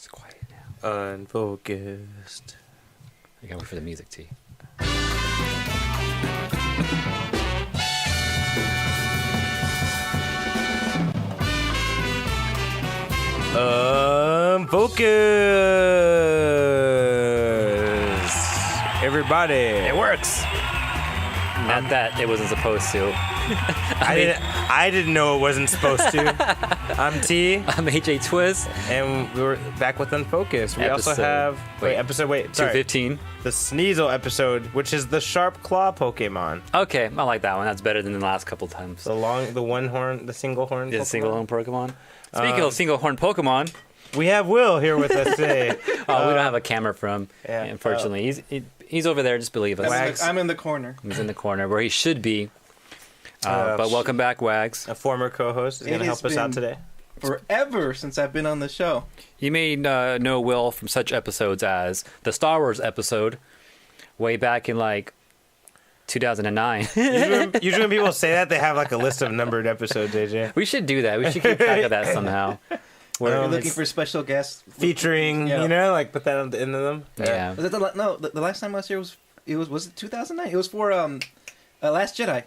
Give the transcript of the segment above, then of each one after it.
It's quiet now. Unfocused. I gotta wait for the music, T. Unfocused. Everybody. It works. Not that it wasn't supposed to. I didn't know it wasn't supposed to. I'm T. I'm AJ Twiz. And we're back with Unfocused. We also have... episode 215. The Sneasel episode, which is the Sharp Claw Pokemon. Okay, I like that one. That's better than the last couple times. The single horn The Pokemon. single horn Pokemon. Speaking of single horn Pokemon... We have Will here with us today. We don't have a camera for him, unfortunately. He's over there, just believe us. I'm in the corner. He's in the corner where he should be. But welcome back, Wags. A former co-host is going to help us out today. Forever since I've been on the show. You may know Will from such episodes as the Star Wars episode, way back in 2009. Usually when people say that, they have a list of numbered episodes, AJ. We should do that. We should keep track of that somehow. We're looking for special guests. Featuring, put that into them. Yeah. Was it the last time I was here was it 2009? It was for Last Jedi.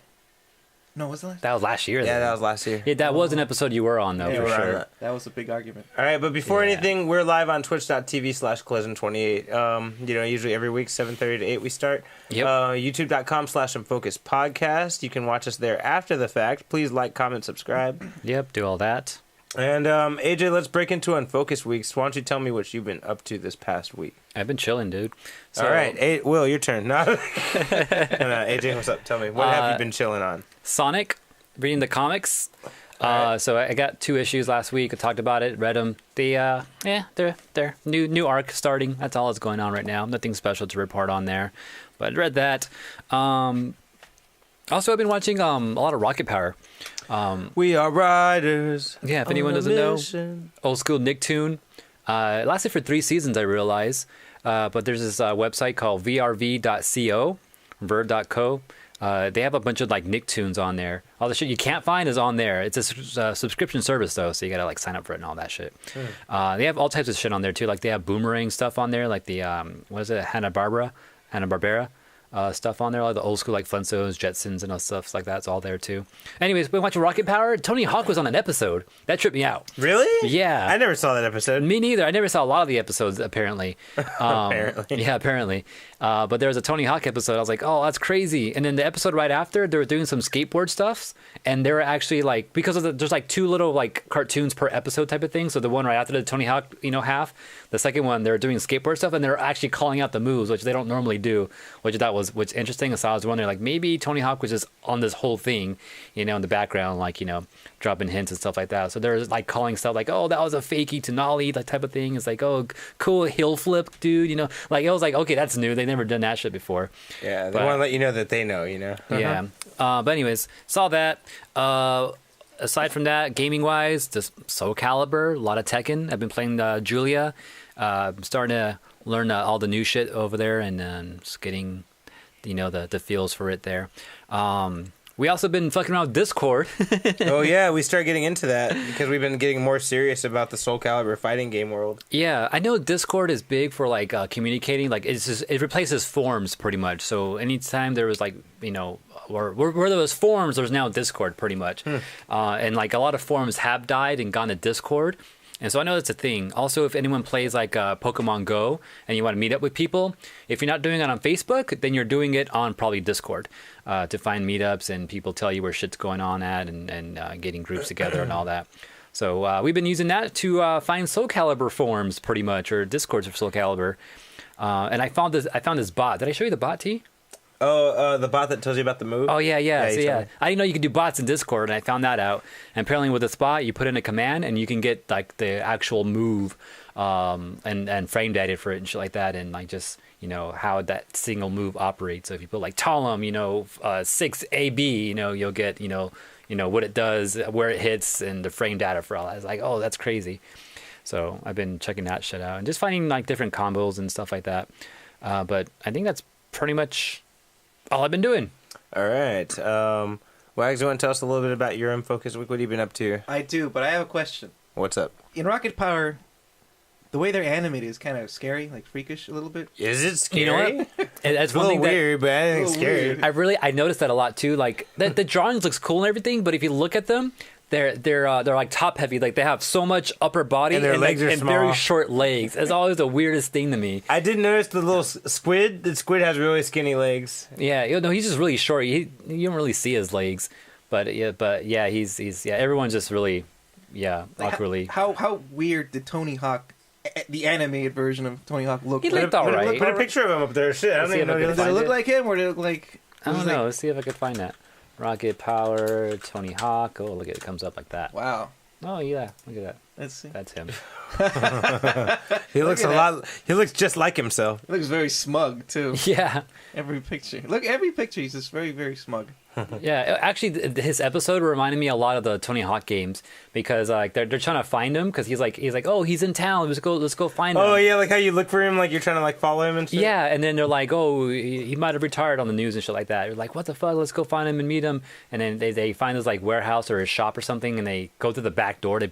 No, was it last? That was last year. Yeah, that was last year. Yeah, that was an episode you were on, though, for sure. That was a big argument. All right, but before anything, we're live on twitch.tv/collision28. Usually every week, 7:30 to 8 we start. Yep. YouTube.com/Unfocused Podcast. You can watch us there after the fact. Please like, comment, subscribe. Yep, do all that. And AJ, let's break into Unfocused weeks. Why don't you tell me what you've been up to this past week? I've been chilling, dude. So, all right, Will, your turn. No. AJ, what's up? Tell me, what have you been chilling on? Sonic, reading the comics. Right. So I got 2 issues last week. I talked about it, read them. They're new arc starting. That's all that's going on right now. Nothing special to report on there, but I read that. Also, I've been watching a lot of Rocket Power. We are riders. Yeah, if anyone doesn't know, old school Nicktoon. It lasted for 3 seasons, I realize. But there's this website called vrv.co, verb.co. They have a bunch of Nicktoons on there. All the shit you can't find is on there. It's a subscription service though, so you gotta sign up for it and all that shit. They have all types of shit on there too. They have Boomerang stuff on there, the Hanna-Barbera stuff on there, all the old school Flintstones, Jetsons, and all stuff like that. It's all there too. Anyways, we watching Rocket Power. Tony Hawk was on an episode that tripped me out. Really? Yeah. I never saw that episode. Me neither. I never saw a lot of the episodes apparently. Apparently. Yeah, apparently. But there was a Tony Hawk episode. I was like, oh, that's crazy. And then the episode right after, they were doing some skateboard stuff, and they were actually because of there's 2 little cartoons per episode type of thing. So the one right after the Tony Hawk half, the second one they were doing skateboard stuff, and they were actually calling out the moves, which they don't normally do, which I thought was interesting. So I was wondering maybe Tony Hawk was just on this whole thing, in the background, dropping hints and stuff like that. So they're calling stuff oh, that was a fakey to nollie, that type of thing. It's oh, cool hill flip, dude. It was okay, that's new. They never done that shit before. Yeah, they want to let you know that they know, Yeah. But anyways, saw that. Aside from that, gaming wise, just Soul Calibur, a lot of Tekken. I've been playing Julia. Starting to learn all the new shit over there, and just getting the feels for it there. We also been fucking around with Discord. Oh yeah, we start getting into that because we've been getting more serious about the Soul Calibur fighting game world. Yeah, I know Discord is big for communicating. It replaces forums pretty much. So anytime there was where there was forums, there's now Discord pretty much. And a lot of forums have died and gone to Discord. And so I know that's a thing. Also, if anyone plays Pokemon Go and you want to meet up with people, if you're not doing it on Facebook, then you're doing it on probably Discord to find meetups and people tell you where shit's going on at and getting groups together and all that. So we've been using that to find Soul Calibur forums pretty much, or Discords for Soul Calibur. And I found this bot. Did I show you the bot, T? Oh, the bot that tells you about the move? Oh, yeah. I didn't know you could do bots in Discord, and I found that out. And apparently with this bot, you put in a command, and you can get, the actual move and frame data for it and shit like that, and, how that single move operates. So if you put, Talum, 6AB, you'll get, what it does, where it hits, and the frame data for all that. It's oh, that's crazy. So I've been checking that shit out and just finding, different combos and stuff like that. But I think that's pretty much all I've been doing. All right. Wags, you want to tell us a little bit about your Unfocused week? What have you been up to? I do, but I have a question. What's up? In Rocket Power, the way they're animated is kind of scary, like freakish a little bit. Is it scary? You know what? That's It's a one little thing weird, but I think it's scary. I noticed that a lot too. Like the drawings looks cool and everything, but if you look at them, they're like top heavy. Like they have so much upper body And their legs are and small. very short legs. It's always the weirdest thing to me. I did notice the little squid. The squid has really skinny legs. Yeah, no, he's just really short. You don't really see his legs, but yeah, he's everyone's just really awkwardly. How weird did Tony Hawk, the animated version of Tony Hawk, look? He looked all right. Put a picture of him up there. Shit, I don't Let's see even if I know. can Did Did it find look it. like him, or did it look like? I don't know. Let's see if I could find that. Rocket Power, Tony Hawk. Oh, look, it comes up like that. Wow. Oh yeah, look at that. Let's see. That's him. He looks at a lot. He looks just like himself. He looks very smug too. Yeah. Every picture. Look, every picture. He's just very, very smug. Yeah, actually, his episode reminded me a lot of the Tony Hawk games because like they're trying to find him because he's like oh he's in town, let's go find him. Oh yeah, like how you look for him, like you're trying to like follow him and shit. Yeah, and then they're like, oh, he might have retired on the news and shit like that. You're like, what the fuck? Let's go find him and meet him. And then they find his like warehouse or his shop or something, and they go through the back door. They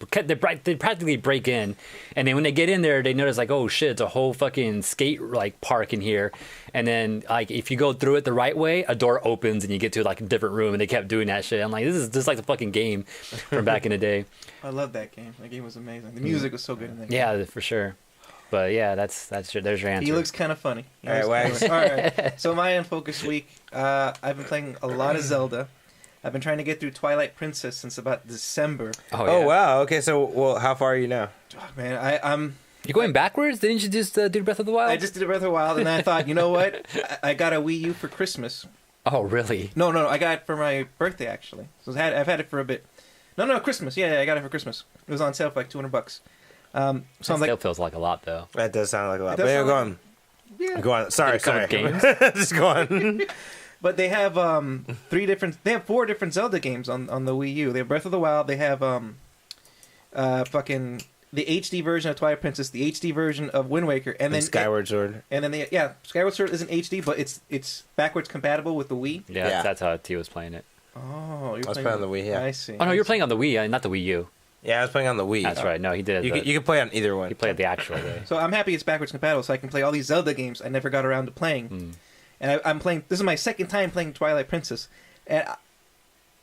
practically break in, and then when they get in there, they notice like, oh shit, it's a whole fucking skate like park in here. And then like if you go through it the right way, a door opens and you get to like a different room. And they kept doing that shit. I'm like, this is just like the fucking game from back in the day. I love that game. That game was amazing. The music was so good in that game. Yeah, for sure. But yeah, there's your answer. He looks kind of funny. All right, Wags. All right. So my Unfocused week, I've been playing a lot of Zelda. I've been trying to get through Twilight Princess since about December. Oh wow. Okay, so well, how far are you now? Oh, man, I'm. You're going backwards? Didn't you just do Breath of the Wild? I just did Breath of the Wild, and then I thought, you know what? I got a Wii U for Christmas. Oh, really? No, I got it for my birthday actually. So I've had it for a bit. No, Christmas. Yeah, I got it for Christmas. It was on sale for like $200. So That I'm like, still feels like a lot though. That does sound like a lot. It But does yeah, sound go like- on. yeah. Go on. Sorry. Did it come with Just go on. But they have They have 4 different Zelda games on the Wii U. They have Breath of the Wild. They have fucking the HD version of Twilight Princess, the HD version of Wind Waker, and then Skyward Sword. And then Skyward Sword isn't HD, but it's backwards compatible with the Wii. Yeah, that's how T was playing it. Oh, I was playing on the Wii. Yeah. I see. Oh no, you're playing on the Wii, not the Wii U. Yeah, I was playing on the Wii. That's right. No, he did. You can play on either one. He played the actual way. So I'm happy it's backwards compatible, so I can play all these Zelda games I never got around to playing. And I'm playing. This is my second time playing Twilight Princess, and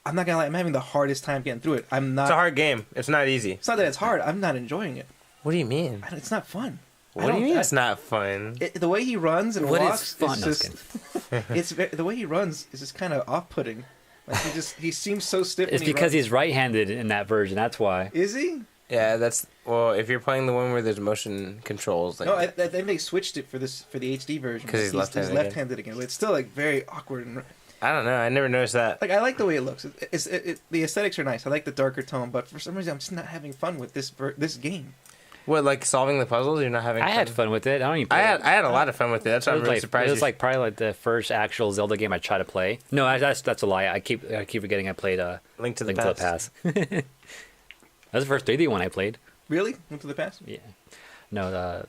I'm not gonna lie, I'm having the hardest time getting through it. I'm not. It's a hard game. It's not easy. It's not that it's hard. I'm not enjoying it. What do you mean? It's not fun. What do you mean it's not fun? The way he runs and What is walks fun? is just. The way he runs is just kind of off-putting. Like he seems so stiff. It's when he because runs. he's right-handed in that version. That's why. Is he? Yeah, that's if you're playing the one where there's motion controls. Like, No, I think they switched it for the HD version. 'Cause he's left-handed He's left-handed again, but it's still like very awkward and. I don't know. I never noticed that. Like I like the way it looks. The aesthetics are nice. I like the darker tone, but for some reason I'm just not having fun with this game. What, like solving the puzzles? You're not having. I had fun with it. I don't even. Play I had a lot of fun with it. That's why I'm really surprised. It was like probably like the first actual Zelda game I tried to play. No, that's a lie. I keep forgetting I played Link to the Past. That was the first 3D one I played. Really? Link to the Past? Yeah. No,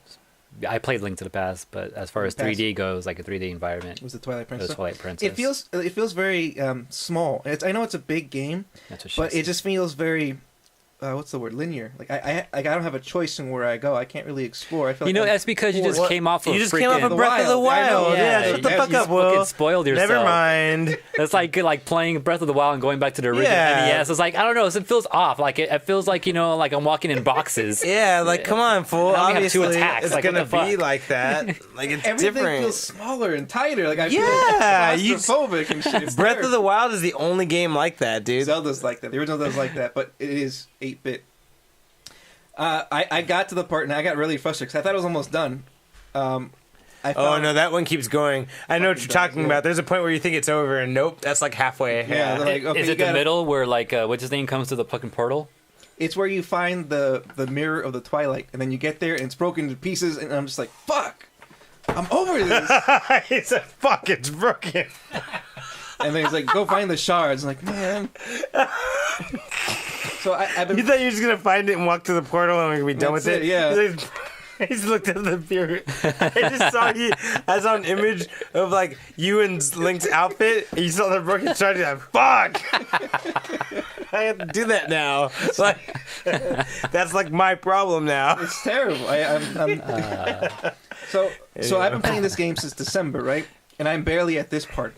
I played Link to the Past, but as far as 3D goes, like a 3D environment, It was the Twilight it Princess. was Twilight Princess. It feels very small. I know it's a big game, That's what she but said. it just feels very. What's the word? Linear. Like I don't have a choice in where I go. I can't really explore. I feel like that's because you just What? came off of You just came off freaking- of Breath of the Wild. I know. Wild. Yeah, Yeah, shut the you fuck just up, Will. fucking spoiled yourself. Never mind. It's like playing Breath of the Wild and going back to the original Yeah. NES. It's like I don't know. It feels off. Like it feels like like I'm walking in boxes. Yeah, like come on, fool. I only have 2 Obviously, attacks, it's like, what gonna the be fuck? like that. Like it's everything different. feels smaller and tighter. Like I Yeah, feel claustrophobic and shit. It's Breath weird. of the Wild is the only game like that, dude. Zelda's like that. The original Zelda's like that, but it is 8-bit. I got to the part and I got really frustrated because I thought it was almost done. Oh no, that one keeps going. I know what you're talking yeah. about. There's a point where you think it's over, and nope, that's like halfway. Yeah, they're like, okay, Is you it the gotta- middle where what's his name comes to the fucking portal? It's where you find the mirror of the Twilight, and then you get there and it's broken to pieces, and I'm just like, fuck, I'm over this. It's a fuck. It's broken. And then he's like, go find the shards. I'm like, man. So I've been. You thought you were just gonna find it and walk to the portal and we could be done That's with it? it, yeah. He's like- He's looked at the mirror. I saw an image of like you in Link's outfit. And you saw the broken shard. You're like, fuck. I have to do that now. Like, that's like my problem now. It's terrible. So I've been playing this game since December, right? And I'm barely at this part.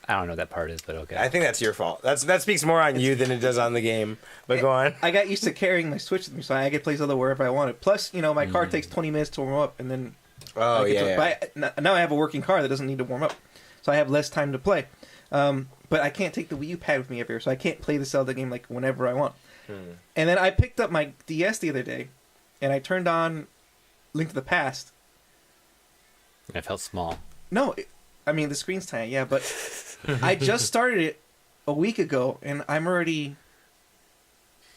I don't know what that part is, but okay. I think that's your fault. That speaks more on you than it does on the game. But go on. I got used to carrying my Switch with me, so I could play Zelda wherever I wanted. Plus, my car takes 20 minutes to warm up, and then now I have a working car that doesn't need to warm up, so I have less time to play. But I can't take the Wii U pad with me everywhere, so I can't play the Zelda game like whenever I want. And then I picked up my DS the other day, and I turned on Link to the Past. I felt small. No, the screen's tiny, yeah, but I just started it a week ago, and I'm already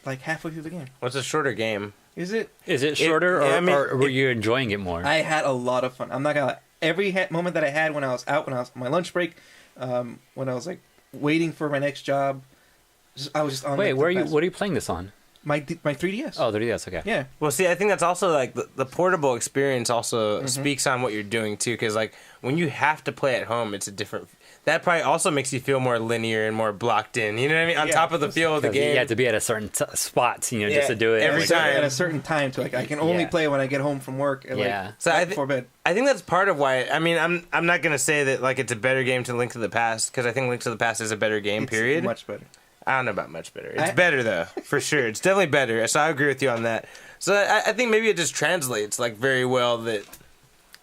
like halfway through the game. What's a shorter game? Is it shorter, or were you enjoying it more? I had a lot of fun. I'm not gonna lie. Every moment that I had when I was out, when I was on my lunch break, when I was like waiting for my next job, I was just on. Wait, what are you playing this on? My 3DS. Oh, 3DS. Okay. Yeah. Well, see, I think that's also like the portable experience also speaks on what you're doing too, because like when you have to play at home, it's a different. That probably also makes you feel more linear and more blocked in. You know what I mean? On top of the feel of the game, you have to be at a certain spot, just to do it every time at a certain time. To I can only play when I get home from work. And, so before bed. I think that's part of why. I mean, I'm not gonna say that like it's a better game to Link to the Past, because I think Link to the Past is a better game. Period. Much better. I don't know about much better. It's better though, for sure. It's definitely better. So I agree with you on that. So I think maybe it just translates like very well that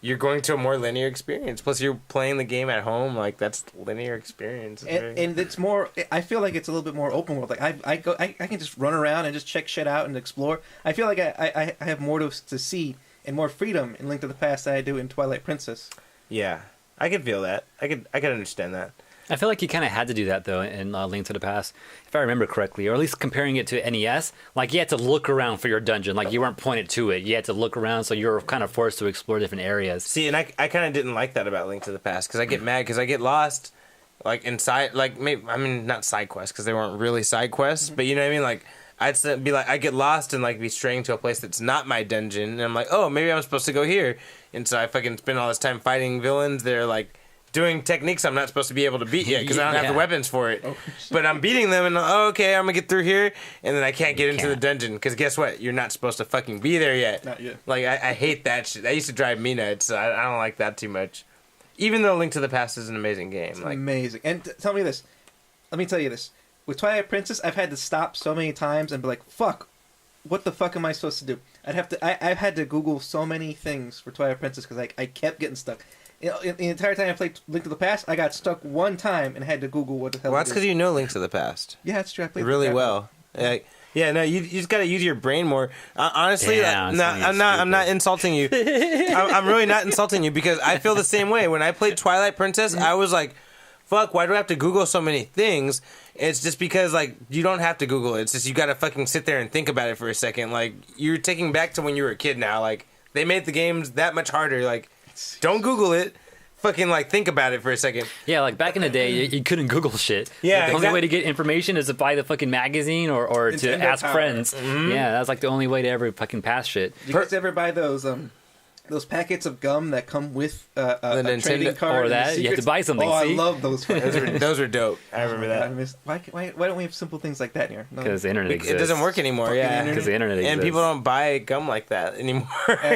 you're going to a more linear experience. Plus you're playing the game at home. Like that's linear experience. And it's more. I feel like it's a little bit more open world. Like I can just run around and just check shit out and explore. I feel like I have more to see and more freedom in Link to the Past than I do in Twilight Princess. Yeah, I could feel that. I could understand that. I feel like you kind of had to do that, though, in Link to the Past, if I remember correctly, or at least comparing it to NES. Like, you had to look around for your dungeon. Like, you weren't pointed to it. You had to look around, so you were kind of forced to explore different areas. See, and I kind of didn't like that about Link to the Past, because I get mad, because I get lost, like, inside, like, maybe, I mean, not side quests, because they weren't really side quests, but you know what I mean? Like, I'd be like, I get lost and, like, be straying to a place that's not my dungeon, and I'm like, oh, maybe I'm supposed to go here. And so I fucking spend all this time fighting villains. They're, like, doing techniques I'm not supposed to be able to beat yet because I don't have the weapons for it. But I'm beating them and okay, I'm gonna get through here, and then I can't get into the dungeon because guess what? You're not supposed to fucking be there yet. Not yet. Like I hate that shit. That used to drive me nuts. So I don't like that too much. Even though Link to the Past is an amazing game. It's amazing. And tell me this. Let me tell you this. With Twilight Princess, I've had to stop so many times and be like, "Fuck, what the fuck am I supposed to do?" I've had to Google so many things for Twilight Princess because I kept getting stuck. In the entire time I played Link to the Past, I got stuck one time and had to Google what the hell. Well, that's because you know Link to the Past. Yeah, that's true. I played really well. Yeah, no, you just gotta use your brain more. Honestly, I'm not insulting you. I'm really not insulting you because I feel the same way. When I played Twilight Princess, I was like, "Fuck, why do I have to Google so many things?" It's just because like you don't have to Google it. It's just you gotta fucking sit there and think about it for a second. Like you're taking back to when you were a kid now. Like they made the games that much harder. Like. Don't Google it. Fucking, like, think about it for a second. Yeah, like, back in the day, you couldn't Google shit. Yeah, the only way to get information is to buy the fucking magazine or to ask friends. Mm-hmm. Yeah, that's, like, the only way to ever fucking pass shit. Did you guys ever buy those packets of gum that come with a trading card? Or that? You have to buy something, I love those. Those were dope. I remember that. Why don't we have simple things like that here? Because the internet exists. It doesn't work anymore, yeah. Because the internet exists. And people don't buy gum like that anymore.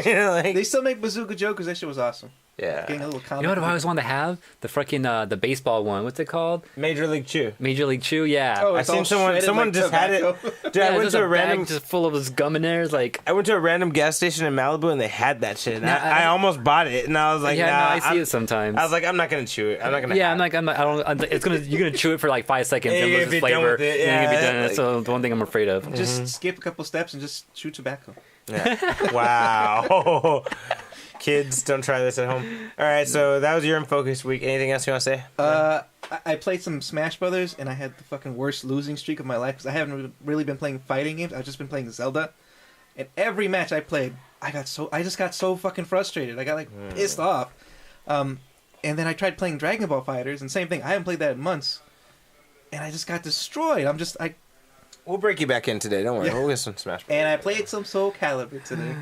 You know, like... They still make Bazooka Joe because that shit was awesome. Yeah. Getting a little you know what I always wanted to have? The freaking the baseball one. What's it called? Major League Chew. Major League Chew, yeah. Oh, I seen someone just had it. Dude, yeah, I went to a random just full of this gum in there. It's like I went to a random gas station in Malibu and they had that shit. And I almost bought it and I was like, I see it sometimes. I was like, I'm not gonna chew it. I'm not gonna. Yeah, you're gonna chew it for like 5 seconds and lose its flavor. Yeah, you're gonna be done. That's the one thing I'm afraid of. Just skip a couple steps and just chew tobacco. Yeah. Wow. Kids, don't try this at home. All right, so that was your Unfocused week. Anything else you want to say? I played some Smash Brothers, and I had the fucking worst losing streak of my life because I haven't really been playing fighting games. I've just been playing Zelda, and every match I played, I just got so fucking frustrated. I got like pissed off. And then I tried playing Dragon Ball Fighters, and same thing. I haven't played that in months, and I just got destroyed. We'll break you back in today. Don't worry. Yeah. We'll get some Smash Brothers. And I played some Soul Calibur today.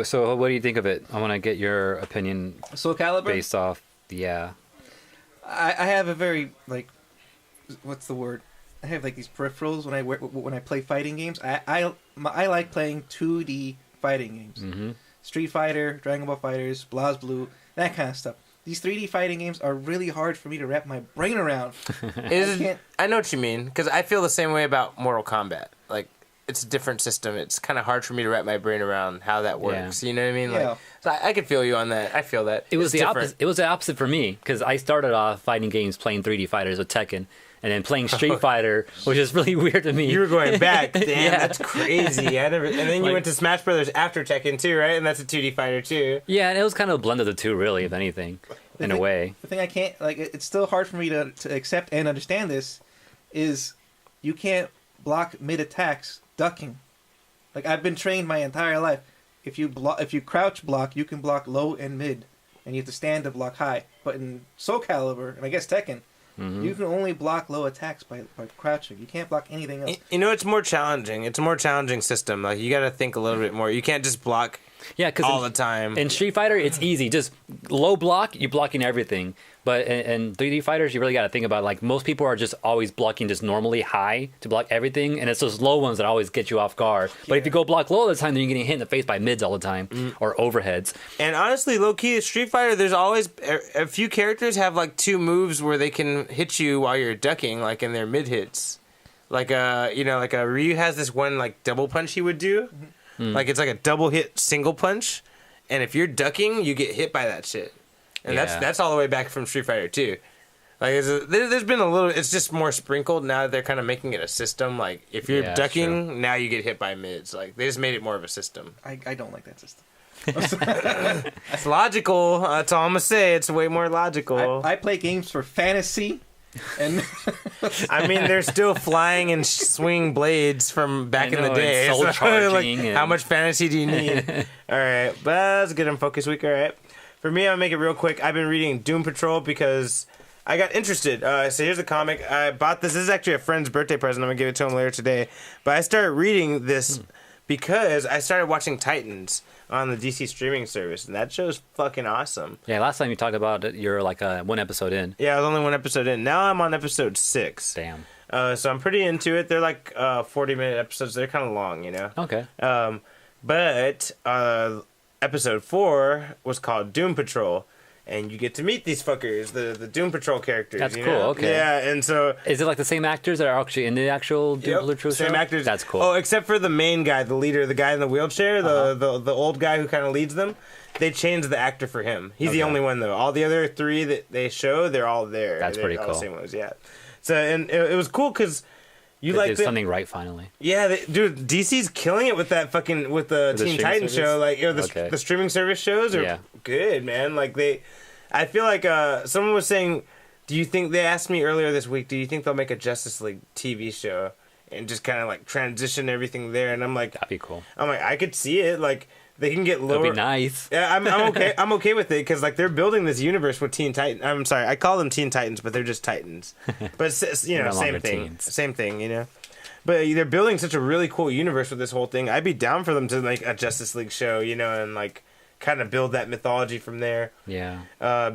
So what do you think of it? I want to get your opinion. Soul Calibur? Based off, I have a very, what's the word? have like these peripherals when I play fighting games. I like playing 2D fighting games. Mm-hmm. Street Fighter, Dragon Ball Fighters, BlazBlue, that kind of stuff. These 3D fighting games are really hard for me to wrap my brain around. I know what you mean, because I feel the same way about Mortal Kombat. Like, it's a different system. It's kind of hard for me to wrap my brain around how that works. Yeah. You know what I mean? Yeah. Like, so I can feel you on that. I feel that. It was the opposite. It was the opposite for me, because I started off fighting games playing 3D fighters with Tekken, and then playing Street Fighter, which is really weird to me. You were going back. Damn, that's crazy. And then you went to Smash Brothers after Tekken too, right? And that's a 2D fighter too. Yeah, and it was kind of a blend of the two, really, if anything, in a way. The thing I can't, like, it's still hard for me to accept and understand this, is you can't block mid-attacks ducking. Like, I've been trained my entire life. If you crouch block, you can block low and mid, and you have to stand to block high. But in Soul Calibur, and I guess Tekken, you can only block low attacks by crouching. You can't block anything else. You know, it's more challenging. It's a more challenging system. Like, you got to think a little bit more. You can't just block all the time. In Street Fighter, it's easy. Just low block, you're blocking everything. But in 3D fighters, you really got to think about, like, most people are just always blocking just normally high to block everything, and it's those low ones that always get you off guard. But if you go block low all the time, then you're getting hit in the face by mids all the time, or overheads. And honestly, low-key, Street Fighter, there's always a few characters have, like, 2 moves where they can hit you while you're ducking, like, in their mid-hits. Like, Ryu has this one, like, double punch he would do. Like, it's like a double hit single punch, and if you're ducking, you get hit by that shit. And that's all the way back from Street Fighter 2. Like, there's been a little... It's just more sprinkled now that they're kind of making it a system. Like, if you're ducking, now you get hit by mids. Like, they just made it more of a system. I don't like that system. That's logical. That's all I'm going to say. It's way more logical. I play games for fantasy. And I mean, they're still flying and swinging blades from back in the day. Soul charging. Like, how much fantasy do you need? All right. But that's a good Unfocused week. All right. For me, I'll make it real quick. I've been reading Doom Patrol because I got interested. So here's the comic. I bought this. This is actually a friend's birthday present. I'm going to give it to him later today. But I started reading this because I started watching Titans on the DC streaming service. And that show's fucking awesome. Yeah, last time you talked about it, you're like 1 episode in. Yeah, I was only 1 episode in. Now I'm on episode 6. Damn. So I'm pretty into it. They're like 40-minute episodes. They're kind of long, you know? Okay. But episode 4 was called Doom Patrol, and you get to meet these fuckers, the Doom Patrol characters. That's you cool. know? Okay. Yeah, and so is it like the same actors that are actually in the actual Doom Patrol show? Same actors. That's cool. Oh, except for the main guy, the leader, the guy in the wheelchair, the old guy who kind of leads them. They changed the actor for him. He's the only one though. All the other 3 that they show, they're all there. That's pretty all cool. The same ones, yeah. So and it was cool because. You like something right finally. Yeah, dude, DC's killing it with that fucking the Teen Titans show. Like, the streaming service shows are good, man. Like I feel like someone was saying, do you think they asked me earlier this week? Do you think they'll make a Justice League TV show and just kind of like transition everything there? And I'm like, that'd be cool. I'm like, I could see it. Like. They can get lower. That'd be nice. Yeah, I'm okay. I'm okay with it because like they're building this universe with Teen Titans. I'm sorry, I call them Teen Titans, but they're just Titans. But it's, you know, same thing. Teens. Same thing. You know. But they're building such a really cool universe with this whole thing. I'd be down for them to make a Justice League show, you know, and like kind of build that mythology from there. Yeah.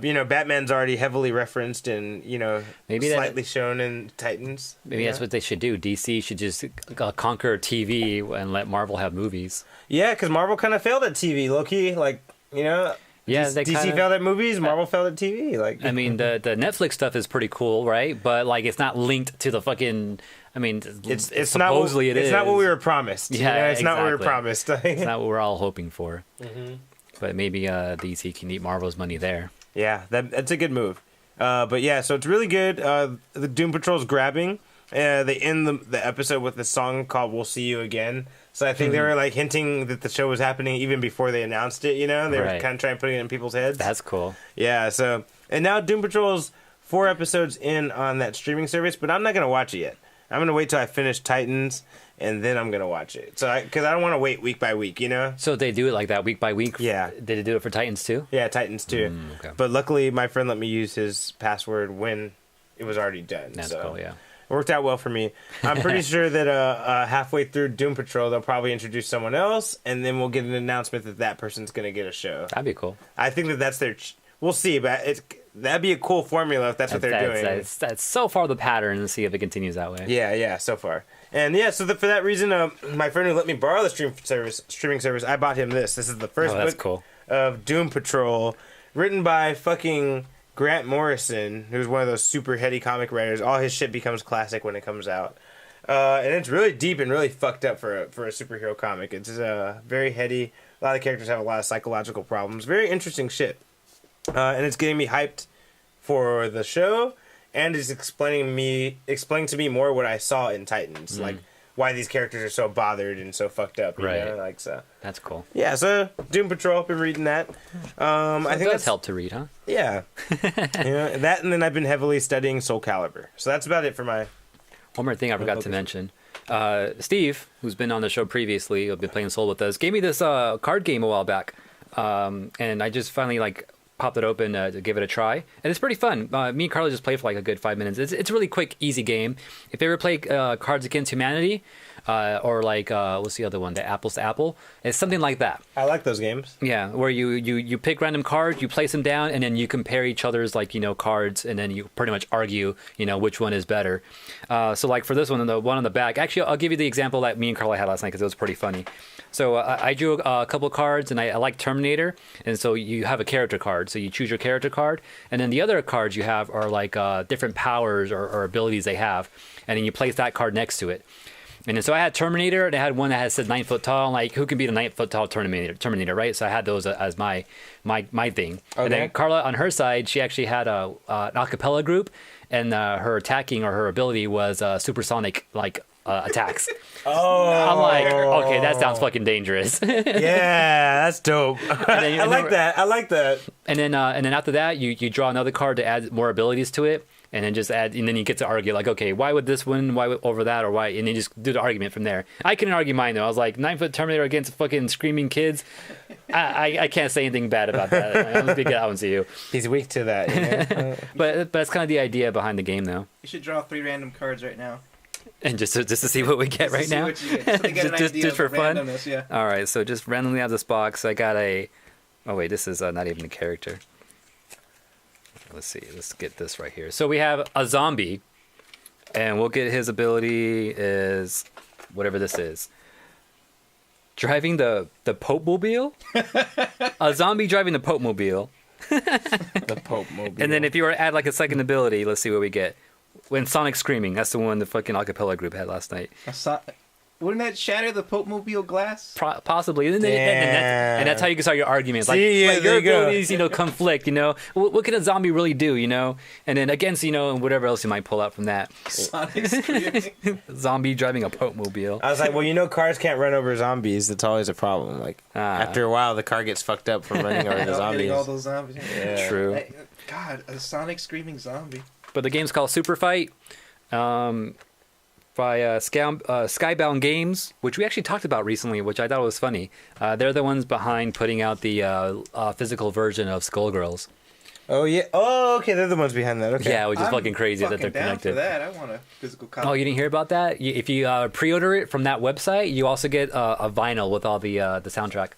You know, Batman's already heavily referenced and, you know, maybe slightly shown in Titans. Maybe that's what they should do. DC should just conquer TV and let Marvel have movies. Yeah, because Marvel kind of failed at TV, low-key. Like, you know... Yeah, DC failed at movies, Marvel failed at TV. Like, I mean, the Netflix stuff is pretty cool, right? But like, it's not linked to the fucking. I mean, it's supposedly not. It's not what we were promised. Yeah, you know? It's exactly. not what we were promised. It's not what we're all hoping for. Mm-hmm. But maybe DC can eat Marvel's money there. Yeah, that's a good move. But yeah, so it's really good. The Doom Patrol's grabbing. They end the episode with a song called "We'll See You Again." So I think they were like hinting that the show was happening even before they announced it. You know, they were kind of trying to put it in people's heads. That's cool. Yeah. So and now Doom Patrol's 4 episodes in on that streaming service, but I'm not gonna watch it yet. I'm gonna wait till I finish Titans, and then I'm gonna watch it. So because I don't want to wait week by week. You know. So they do it like that week by week. Yeah. Did they do it for Titans too? Yeah, Titans too. Okay. But luckily, my friend let me use his password when it was already done. That's so. cool. Yeah. Worked out well for me. I'm pretty sure that halfway through Doom Patrol, they'll probably introduce someone else, and then we'll get an announcement that person's going to get a show. That'd be cool. I think that's their... we'll see, but that'd be a cool formula if that's what they're doing. That's so far the pattern, and see if it continues that way. Yeah, so far. And yeah, so for that reason, my friend who let me borrow the streaming service, I bought him this. This is the first book of Doom Patrol, written by fucking Grant Morrison, who's one of those super heady comic writers. All his shit becomes classic when it comes out. And it's really deep and really fucked up for a superhero comic. It's very heady. A lot of characters have a lot of psychological problems. Very interesting shit. And it's getting me hyped for the show, and it's explaining to me more what I saw in Titans, like why these characters are so bothered and so fucked up. You know? Like, so that's cool. Yeah, so Doom Patrol, been reading that. I think that's helped to read, huh? Yeah. That, and then I've been heavily studying Soul Calibur. So that's about it for my. One more thing I forgot to mention. Steve, who's been on the show previously, who's been playing Soul with us, gave me this card game a while back, and I just finally popped it open to give it a try, and it's pretty fun. Me and Carla just played for a good 5 minutes. It's a really quick, easy game. If you ever play Cards Against Humanity, or what's the other one, the Apples to Apple, it's something like that. I like those games. Yeah, where you pick random cards, you place them down, and then you compare each other's cards, and then you pretty much argue which one is better. So for this one, the one on the back, actually I'll give you the example that me and Carla had last night because it was pretty funny. So I drew a couple of cards, and I like Terminator, and so you have a character card. So you choose your character card, and then the other cards you have are different powers or abilities they have, and then you place that card next to it. And then, so I had Terminator, and I had one that said 9 foot tall, who can be the 9 foot tall Terminator, right? So I had those as my thing. Okay. And then Carla, on her side, she actually had an acapella group, and her attacking or her ability was supersonic attacks. Oh, I'm like, okay, that sounds fucking dangerous. Yeah, that's dope. I like that. And then after that, you draw another card to add more abilities to it, and then and then you get to argue okay, why would this win? Why over that, or why? And then just do the argument from there. I couldn't argue mine though. I was like 9 foot Terminator against fucking screaming kids. I can't say anything bad about that. I'm a big out to you. He's weak to that. But that's kind of the idea behind the game, though. You should draw 3 random cards right now. And just to see what we get right now, just for fun. Yeah. All right, so just randomly out of this box, I got a. Oh wait, this is not even a character. Let's see. Let's get this right here. So we have a zombie, and we'll get his ability is whatever this is. Driving the Pope Mobile. A zombie driving the Pope Mobile. The Pope Mobile. And then if you were to add a second ability, let's see what we get. When Sonic Screaming, that's the one the fucking acapella group had last night. Wouldn't that shatter the Pope Mobile glass? Possibly. And that's how you can start your arguments. See, your abilities, conflict, What can a zombie really do, And then against, and whatever else you might pull out from that. Sonic Screaming. Zombie driving a Pope Mobile. I was like, well, cars can't run over zombies. That's always a problem. After a while, the car gets fucked up from running over the zombies. All those zombies. Yeah. True. God, a Sonic Screaming zombie. But the game's called Super Fight. By Skybound Games, which we actually talked about recently, which I thought was funny. They're the ones behind putting out the physical version of Skullgirls. Oh, yeah. Oh, okay. They're the ones behind that. Okay. Yeah, which is fucking crazy that they're connected. For that. I want a physical copy. Oh, you didn't hear about that? If you pre-order it from that website, you also get a vinyl with all the soundtrack.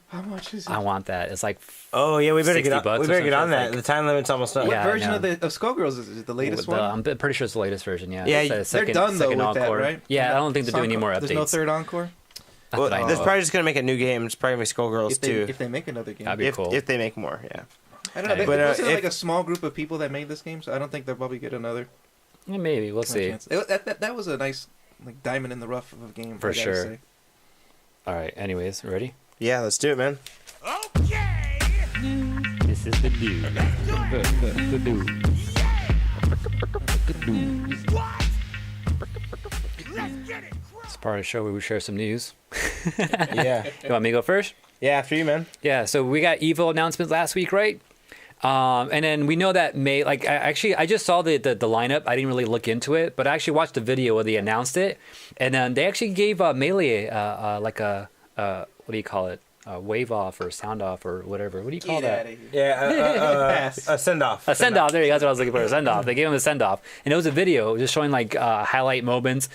How much is it? I want that. It's oh yeah, we better get on that. Like, the time limit's almost up. What version of Skullgirls is it? The latest one? I'm pretty sure it's the latest version. Yeah. Yeah, they're done though with that, right? Yeah, I don't think they're doing any more updates. There's no third encore. Well, they're probably just gonna make a new game. It's probably Skullgirls 2. If they make another game, that'd be cool. If they make more, yeah. I don't know. But wasn't a small group of people that made this game, so I don't think they'll probably get another. Yeah, maybe we'll see. That was a nice diamond in the rough of a game. For sure. Say. All right. Anyways, ready? Yeah, let's do it, man. Okay. This is the dude. The dude. What? Let's get it. It's part of the show where we share some news. Yeah. You want me to go first? Yeah, after you, man. Yeah, so we got Evo announcements last week, right? And then we know that I just saw the lineup. I didn't really look into it, but I actually watched the video where they announced it. And then they actually gave Melee what do you call it? wave off or sound off or whatever. What do you call Get that? out of here. Yeah, Pass. a send off. A send off. There you go. That's what I was looking for. A send off. They gave him a send off, and it was a video just showing like highlight moments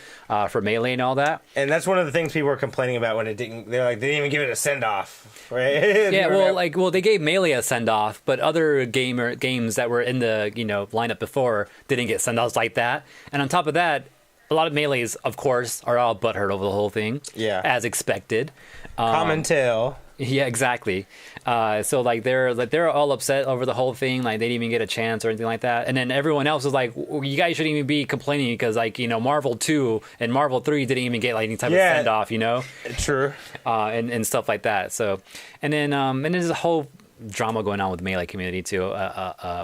for Melee and all that. And that's one of the things people were complaining about when it didn't. They're like, they didn't even give it a send off, right? Yeah, well, they gave Melee a send off, but other games that were in the lineup before didn't get send offs like that. And on top of that, a lot of Melees, of course, are all butthurt over the whole thing. Yeah, as expected. Common tale. Yeah, exactly. So like they're all upset over the whole thing. Like they didn't even get a chance or anything like that. And then everyone else was like, "You guys shouldn't even be complaining because like Marvel 2 and Marvel 3 didn't even get like any type of send off, True. And stuff like that. So and then there's a whole drama going on with the Melee community too,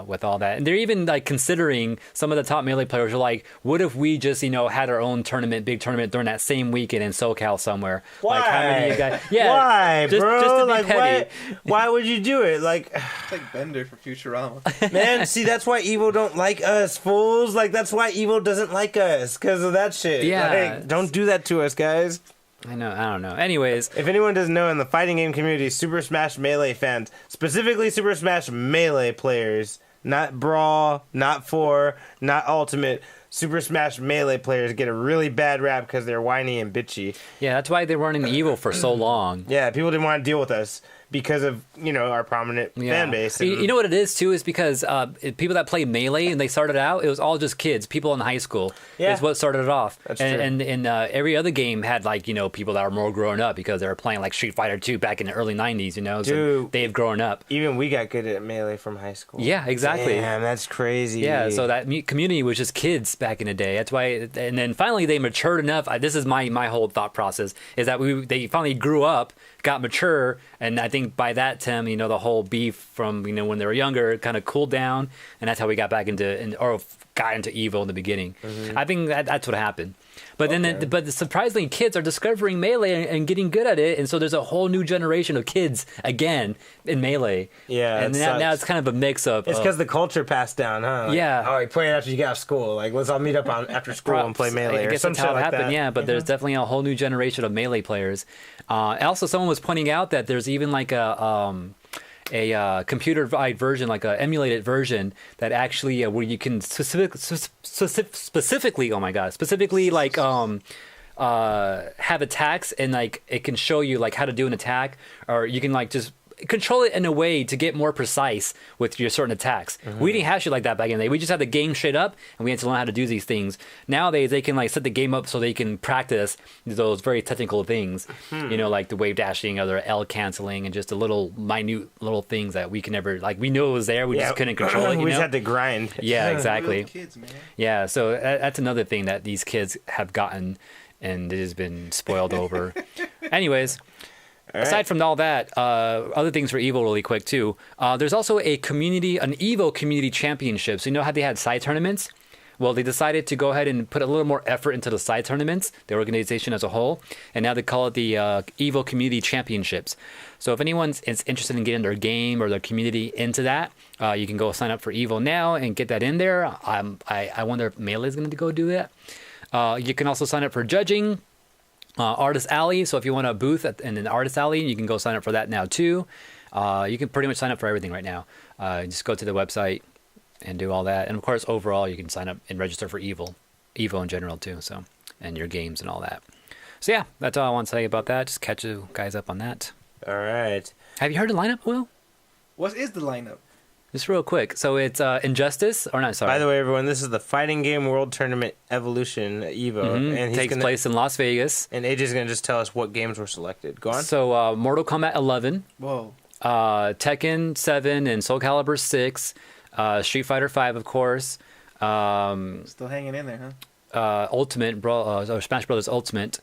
with all that. And they're even like considering, some of the top Melee players are like, what if we just had our own big tournament during that same weekend in SoCal somewhere? Why? Like how many of you guys? Yeah, why, bro? Just to be like petty. why would you do it? Like, It's like Bender for Futurama. man, see, that's why Evo don't like us, fools. Like that's why Evo doesn't like us, because of that shit. Yeah. Like, don't do that to us, guys. I know. I don't know. Anyways, If anyone doesn't know, in the fighting game community, Super Smash Melee fans, specifically Super Smash Melee players, not Brawl, not 4, not Ultimate, Super Smash Melee players get a really bad rap because they're whiny and bitchy. yeah, that's why they weren't in Evo for so long. Yeah, people didn't want to deal with us because of, our prominent fan base. You know what it is too is because people that play Melee and they started out, it was all just kids, people in high school. Yeah. Is what started it off. That's and true. And every other game had like people that were more grown up because they were playing like Street Fighter 2 back in the early 90s. So Dude. they've grown up. Even we got good at Melee from high school. Yeah, exactly. Damn, that's crazy. Yeah, so that community was just kids back in the day. That's why, and then finally they matured enough. This is my whole thought process is that they finally grew up, got mature, and I think by that time, the whole beef from when they were younger kind of cooled down, and that's how we got back into Evo in the beginning. Mm-hmm. I think that's what happened. But then, but surprisingly, kids are discovering Melee and getting good at it, and so there's a whole new generation of kids again in Melee. Yeah, and now it's kind of a mix of. It's because the culture passed down, huh? Like, Yeah. Oh, you play it after you get out of school. Like, let's all meet up after school and play Melee I or guess some that's shit how it like happened, that. yeah. But there's definitely a whole new generation of Melee players. Also, someone was pointing out that there's even like a computer-wide version, like a emulated version that actually where you can specifically, oh my god, like have attacks and like it can show you like how to do an attack, or you can like just control it in a way to get more precise with your certain attacks. We didn't have shit like that back in the day. We just had the game straight up and we had to learn how to do these things. Nowadays they can like set the game up so they can practice those very technical things, like the wave dashing or the L canceling and just the little minute little things that we can never, like, we knew it was there, we just couldn't control it. We just had to grind. Yeah, exactly. Real kids, man. Yeah, so that's another thing that these kids have gotten and it has been spoiled over. Anyways, aside from all that, other things for Evo really quick too. There's also an Evo community championship. So you know how they had side tournaments? Well, they decided to go ahead and put a little more effort into the side tournaments, the organization as a whole, and now they call it the Evo Community Championships. So if anyone's interested in getting their game or their community into that, you can go sign up for Evo now and get that in there. I wonder if Melee is going to go do that. You can also sign up for judging. Artist Alley, so if you want a booth in an Artist Alley, you can go sign up for that now too. You can pretty much sign up for everything right now. Just go to the website and do all that. And of course, overall, you can sign up and register for Evo in general too, so, and your games and all that. So yeah, that's all I want to say about that. Just catch you guys up on that. All right. Have you heard the lineup, Will? What is the lineup? Just real quick. So it's Injustice, or not, sorry. By the way, everyone, this is the Fighting Game World Tournament Evolution Evo. And takes place in Las Vegas. And AJ's going to just tell us what games were selected. Go on. So Mortal Kombat 11. Whoa. Tekken 7 and Soul Calibur 6. Street Fighter 5, of course. Still hanging in there, huh? Ultimate, or Smash Brothers Ultimate.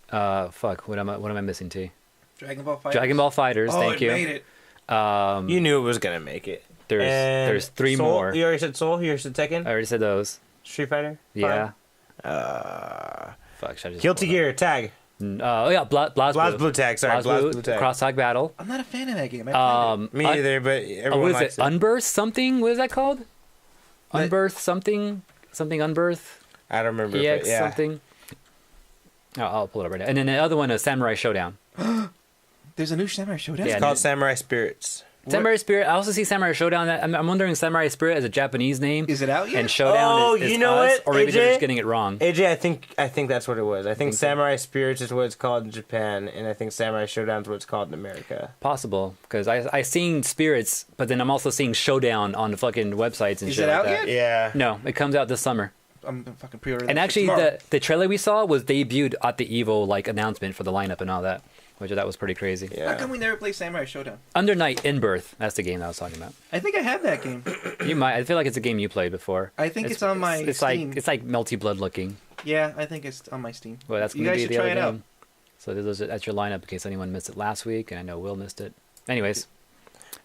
Fuck, what am I missing, T? Dragon Ball Fighters. Dragon Ball Fighters, thank you. Made it. You knew it was going to make it. There's 3 Soul, more. You already said Soul? You already said Tekken? I already said those. Street Fighter? Yeah. Fuck, should I just Guilty Gear, Tag. Yeah, BlazBlue Tag, sorry. BlazBlue Tag. Cross Tag Battle. I'm not a fan of that game. I played it. Me either, but everyone what is likes it? Unbirth something? What is that called? Unbirth something? Something Unbirth? I don't remember. EX Yeah. something? Oh, I'll pull it up right now. And then the other one is Samurai Showdown. There's a new Samurai Showdown. Yeah, It's called Samurai Spirits. Samurai Spirit. I also see Samurai Showdown. I'm wondering Samurai Spirit as a Japanese name. Is it out yet? And Showdown is you know us, what, or maybe they're AJ? just getting it wrong. AJ, I think that's what it was. I think Samurai Spirits is what it's called in Japan, and I think Samurai Showdown is what it's called in America. Possible, because I seen Spirits, but then I'm also seeing Showdown on the fucking websites and Is shit it like out that. yet? Yeah. No, it comes out this summer. I'm gonna fucking pre-order that. And shit actually, tomorrow. the trailer we saw was debuted at the EVO like announcement for the lineup and all that, which that was pretty crazy. Yeah. How come we never play Samurai Showdown? Under Night in Birth. That's the game I was talking about. I think I have that game. You might. I feel like it's a game you played before. I think it's on my It's Steam. like Melty Blood looking. Yeah, I think it's on my Steam. Well, that's You going to guys be should the try other it out. game. So that's your lineup in case anyone missed it last week, and I know Will missed it. Anyways,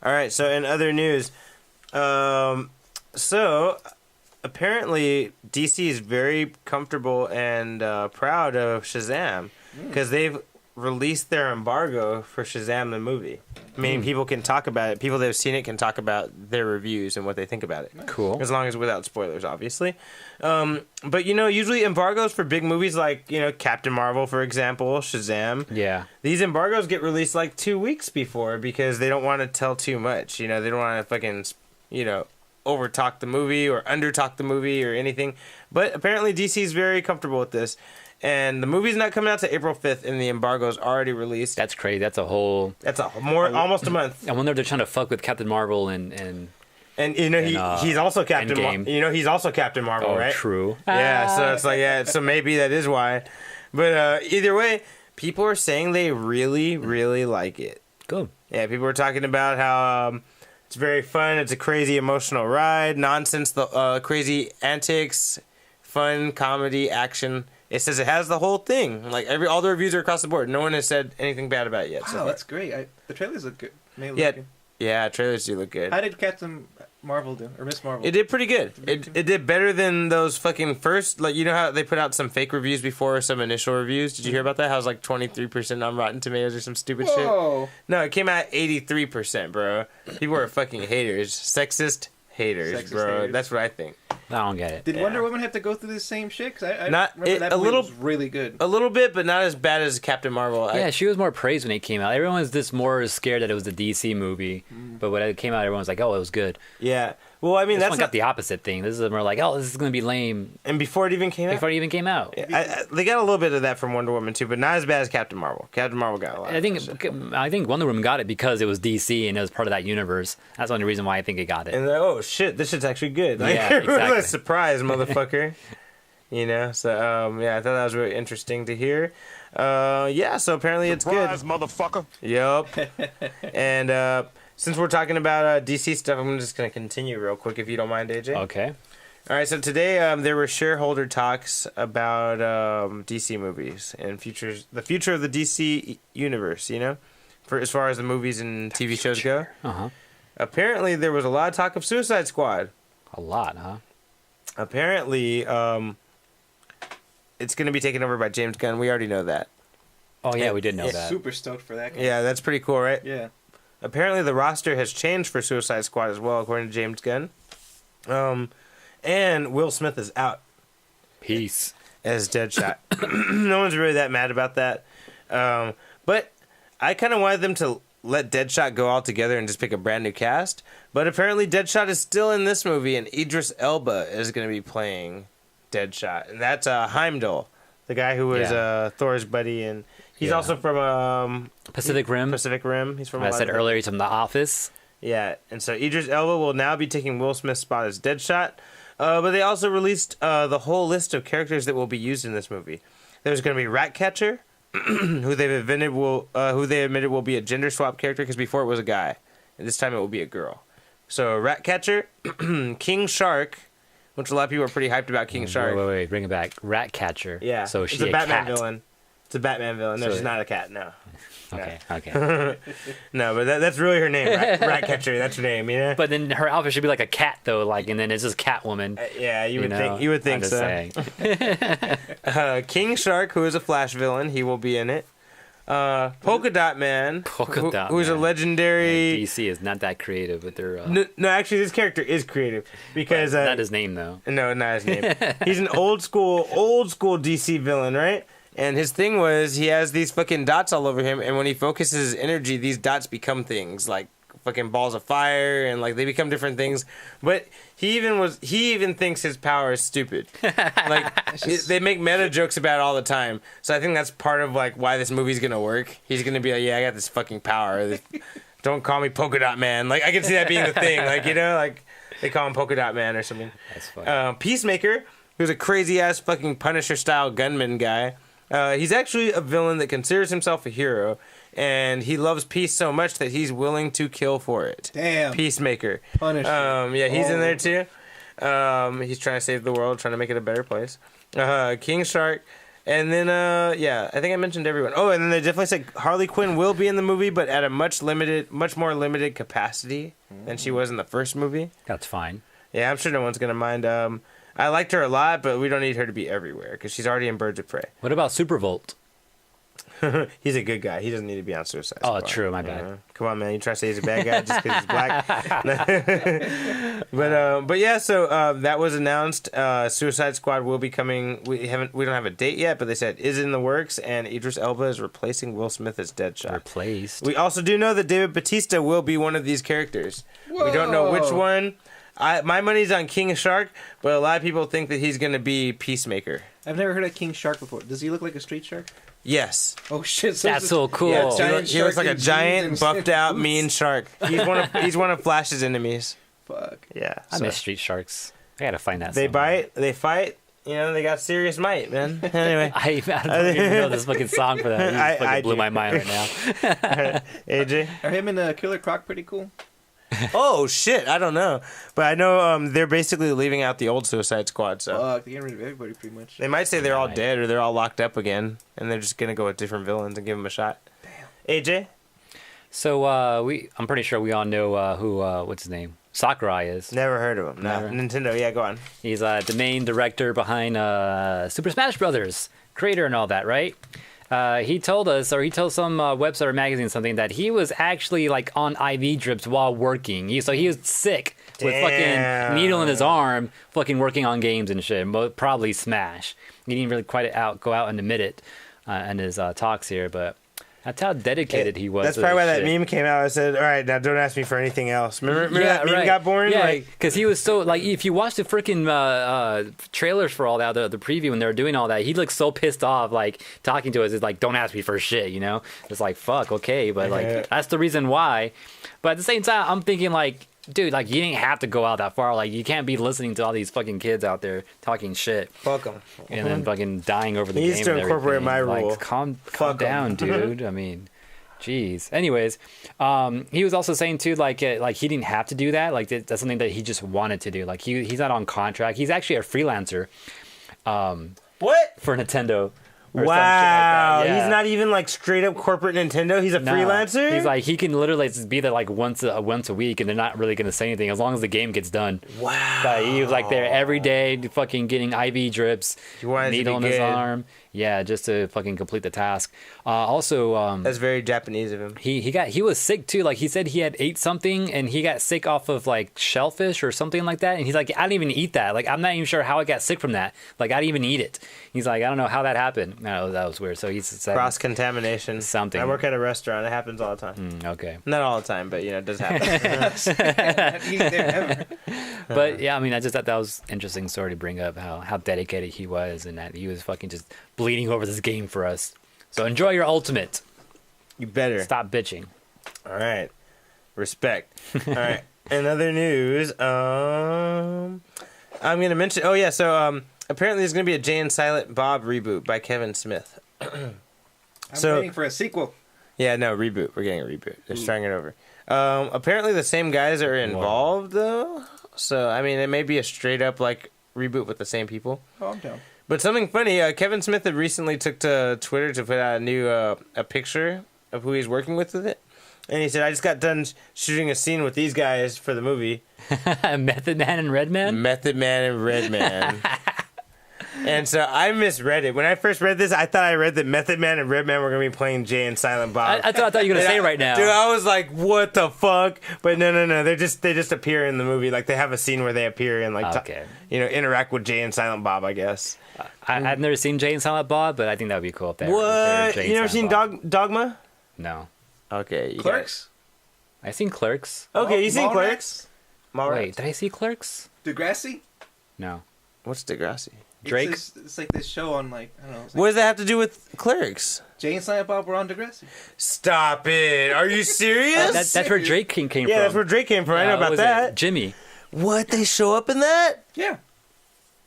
All right. So in other news, so apparently DC is very comfortable and proud of Shazam because they've released their embargo for Shazam the movie. Meaning people can talk about it. People that have seen it can talk about their reviews and what they think about it. cool. As long as without spoilers, obviously. But, usually embargoes for big movies like, Captain Marvel, for example, Shazam. Yeah. These embargoes get released like 2 weeks before because they don't want to tell too much. They don't want to fucking, over-talk the movie or under-talk the movie or anything. But apparently DC is very comfortable with this. And the movie's not coming out to April 5th, and the embargo's already released. That's crazy. That's a whole. That's almost a month. I wonder if they're trying to fuck with Captain Marvel and he's also Captain Endgame. he's also Captain Marvel, right? True. Yeah, so it's like, so maybe that is why. But either way, people are saying they really, really like it. Good. Yeah, people are talking about how it's very fun. It's a crazy emotional ride, nonsense, the crazy antics, fun, comedy, action. It says it has the whole thing. Like all the reviews are across the board. No one has said anything bad about it yet. Wow, that's great. The trailers look good. They look Yeah, good. yeah, trailers do look good. How did Captain Marvel do? Or Miss Marvel? It did pretty good. It did better than those fucking first, how they put out some fake reviews before, some initial reviews. Did you hear about that? How it was like 23% on Rotten Tomatoes or some stupid shit? Whoa. No, it came out 83%, bro. People are fucking haters. Sexist haters, bro. haters. That's what I think. I don't get it. Did Yeah. Wonder Woman have to go through the same shit? Because I Not- remember it- that a movie little- was really good. A little bit, but not as bad as Captain Marvel. Yeah, she was more praised when it came out. Everyone was just more scared that it was the DC movie, but when it came out, everyone was like, "Oh, it was good." Yeah. Well, I mean, This that's one got the opposite thing. This is more like, "Oh, this is gonna be lame." And before it even came out, Before it even came out. they got a little bit of that from Wonder Woman too, but not as bad as Captain Marvel. Captain Marvel got a lot. I think Wonder Woman got it because it was DC and it was part of that universe. That's the only reason why I think it got it. And they're like, oh shit, this shit's actually good. Like, Yeah, exactly. surprise, motherfucker. So I thought that was really interesting to hear. So apparently it's good. Surprise, motherfucker. Yup. And since we're talking about DC stuff, I'm just gonna continue real quick if you don't mind, AJ. Okay. All right. So today there were shareholder talks about DC movies and the future of the DC universe. For as far as the movies and TV shows go. Uh-huh. Apparently, there was a lot of talk of Suicide Squad. A lot, huh? Apparently, it's going to be taken over by James Gunn. We already know that. Oh yeah, we did know Yeah. that. Super stoked for that game. Yeah, that's pretty cool, right? Yeah. Apparently, the roster has changed for Suicide Squad as well, according to James Gunn. And Will Smith is out Peace. as Deadshot. No one's really that mad about that. But I kind of wanted them to let Deadshot go all together and just pick a brand new cast. But apparently, Deadshot is still in this movie, and Idris Elba is going to be playing Deadshot. And that's Heimdall, the guy who was Thor's buddy, and he's also from Pacific Rim. Pacific Rim. He's from. I said earlier, he's from The Office. Yeah, and so Idris Elba will now be taking Will Smith's spot as Deadshot. But they also released the whole list of characters that will be used in this movie. There's going to be Ratcatcher, who they admitted will be a gender swap character because before it was a guy, and this time it will be a girl. So Ratcatcher, King Shark, which a lot of people are pretty hyped about. King Shark. Wait, bring it back. Ratcatcher. Yeah, So it's she's a Batman cat. villain. It's a Batman villain. No, So- she's not a cat. No. Okay. No, but that's really her name. Ratcatcher. That's her name. But then her outfit should be like a cat though, and then it's just Catwoman. Yeah, you would know? think. You would think I'm just so. saying. King Shark, who is a Flash villain, he will be in it. Polka Dot Man, who's a Man. legendary. DC is not that creative with their. No, actually, this character is creative because not his name though. no, not his name. He's an old school DC villain, right? And his thing was he has these fucking dots all over him, and when he focuses his energy, these dots become things like fucking balls of fire, and like they become different things. But he even thinks his power is stupid. Like they make meta jokes about it all the time. So I think that's part of like why this movie's gonna work. He's gonna be like, yeah, I got this fucking power. Don't call me Polka Dot Man. Like I can see that being the thing. Like like they call him Polka Dot Man or something. That's funny. Peacemaker, who's a crazy ass fucking Punisher style gunman guy. He's actually a villain that considers himself a hero, and he loves peace so much that he's willing to kill for it. Damn. Peacemaker. Punisher. Yeah, he's in there too. He's trying to save the world, trying to make it a better place. King Shark. And then, yeah, I think I mentioned everyone. Oh, and then they definitely said Harley Quinn will be in the movie, but at a much more limited capacity than she was in the first movie. That's fine. Yeah, I'm sure no one's going to mind. I liked her a lot, but we don't need her to be everywhere because she's already in Birds of Prey. What about Supervolt? He's a good guy. He doesn't need to be on Suicide Squad. Oh, true. My bad. Come on, man. You try to say he's a bad guy just because he's black? But yeah. So that was announced. Suicide Squad will be coming. We don't have a date yet, but they said is in the works, and Idris Elba is replacing Will Smith as Deadshot. Replaced. We also do know that David Bautista will be one of these characters. Whoa. We don't know which one. My money's on King Shark, but a lot of people think that he's going to be Peacemaker. I've never heard of King Shark before. Does he look like a street shark? Yes. Oh shit! That's so cool. Yeah, he looks like a giant, buffed out, mean shark. He's one of Flash's enemies. Fuck. Yeah. I miss Street Sharks. I gotta find that. They somewhere. bite. They fight. You know, they got serious might, man. Anyway. I don't even know this fucking song for that. It just fucking blew my mind right now. AJ? Are him and Killer Croc pretty cool? Oh, shit. I don't know. But I know they're basically leaving out the old Suicide Squad, so. Fuck, they're getting rid of everybody pretty much. They might say they're all dead or they're all locked up again, and they're just going to go with different villains and give them a shot. Damn. AJ? So, I'm pretty sure we all know who, what's his name? Sakurai is. Never heard of him. No. Never. Nintendo, yeah, go on. He's the main director behind Super Smash Brothers, creator and all that, right? He told us, or he told some website or magazine something, that he was actually like on IV drips while working. So he was sick with fucking needle in his arm, fucking working on games and shit. Probably Smash. He didn't really quite go out and admit it in his talks here, but that's how dedicated he was. That's probably why that meme came out. I said, all right, now don't ask me for anything else. Remember that meme got boring? Yeah, because he was so, like, if you watch the freaking trailers for all that, the preview when they were doing all that, he looked so pissed off, like, talking to us. It's like, don't ask me for shit, you know? It's like, fuck, okay, but, like, that's the reason why. But at the same time, I'm thinking, like, dude, like, you didn't have to go out that far. Like, you can't be listening to all these fucking kids out there talking shit. Fuck them. And then fucking dying over the game. He needs to incorporate my rule. Like, calm down, dude. I mean, jeez. Anyways, he was also saying, too, like he didn't have to do that. Like, that's something that he just wanted to do. Like, he's not on contract. He's actually a freelancer. What? For Nintendo. Wow, like yeah. He's not even like straight up corporate Nintendo. He's a freelancer. He's like, he can literally just be there like once a week, and they're not really gonna say anything as long as the game gets done. Wow. But he was like there every day, fucking getting IV drips, needle in his arm. Yeah, just to fucking complete the task. Also, that's very Japanese of him. He was sick too. Like, he said he had ate something and he got sick off of like shellfish or something like that. And he's like, I didn't even eat that. Like, I'm not even sure how I got sick from that. Like, I didn't even eat it. He's like, I don't know how that happened. No, that was weird. So he's said cross contamination. Something. I work at a restaurant. It happens all the time. Okay. Not all the time, but you know, it does happen. But yeah, I mean, I just thought that was interesting story to bring up, how dedicated he was and that he was fucking just bleeding over this game for us. So enjoy your ultimate. You better. Stop bitching. All right. Respect. All right. In other news, I'm going to mention... Oh, yeah. So apparently there's going to be a Jay and Silent Bob reboot by Kevin Smith. I'm waiting for a sequel. Yeah, no, reboot. We're getting a reboot. They're starting it over. Apparently the same guys are involved, though. So, I mean, it may be a straight-up, like, reboot with the same people. Oh, I'm down. But something funny, Kevin Smith had recently took to Twitter to put out a new a picture of who he's working with it. And he said, I just got done shooting a scene with these guys for the movie. Method Man and Redman? Method Man and Redman. And so I misread it. When I first read this, I thought I read that Method Man and Redman were going to be playing Jay and Silent Bob. I thought you were going to say right now. Dude, I was like, what the fuck? But no. They just appear in the movie. Like, they have a scene where they appear and, like, interact with Jay and Silent Bob, I guess. I've never seen Jay and Silent Bob, but I think that would be cool if they What? Jay You never and seen Silent Bob. Dogma? No. Okay. Clerks? I've seen Clerks. Okay, you seen Mallrats? Clerks? Wait, did I see Clerks? Degrassi? No. What's Degrassi? Drake? It's like this show on, like, I don't know. It's like What does that have to do with Clerks? Jay and Silent Bob were on Degrassi. Stop it. Are you serious? That's where Drake came from. Yeah, that's where Drake came from. I know what about was that. it? Jimmy. What? They show up in that? Yeah.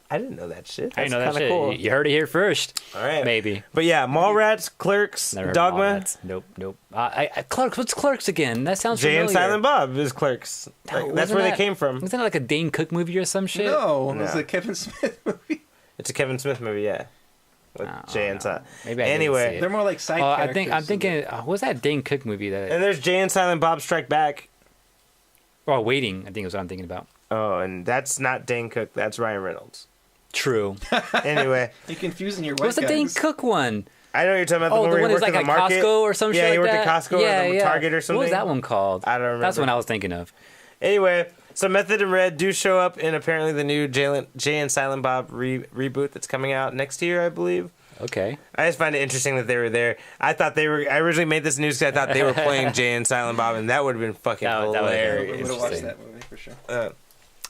I didn't know that shit. I That's know that kinda shit. cool. You heard it here first. All right. Maybe. But yeah, Mallrats, Clerks, Never heard of Dogma, Mallrats. Nope. Clerks. What's Clerks again? That sounds Jay familiar. and Silent Bob is Clerks. No, Like, that's wasn't where they that- came from. Wasn't that like a Dane Cook movie or some shit? No, it was No. a Kevin Smith movie. It's a Kevin Smith movie, yeah. With Jay and Silent. Maybe I didn't see Anyway, it. They're more like side I'm characters. thinking. What was that Dane Cook movie that? and there's Jay and Silent Bob Strike Back. Oh, Waiting. I think is what I'm thinking about. Oh, and that's not Dane Cook. That's Ryan Reynolds. True. Anyway, You're confusing your white What's the Dane Cook one? I know what you're talking about. Oh, The the one one where is he like worked at at the market. Costco or some shit Yeah, like he worked that. at Costco or the Target or something. What was that one called? I don't remember. That's what I was thinking of. Anyway, so Method and Red do show up in apparently the new Jay and Silent Bob reboot that's coming out next year, I believe. Okay. I just find it interesting that they were there. I originally made this news because I thought they were playing Jay and Silent Bob, and that would have been fucking That would've been I hilarious. would have watched Interesting. that movie for sure.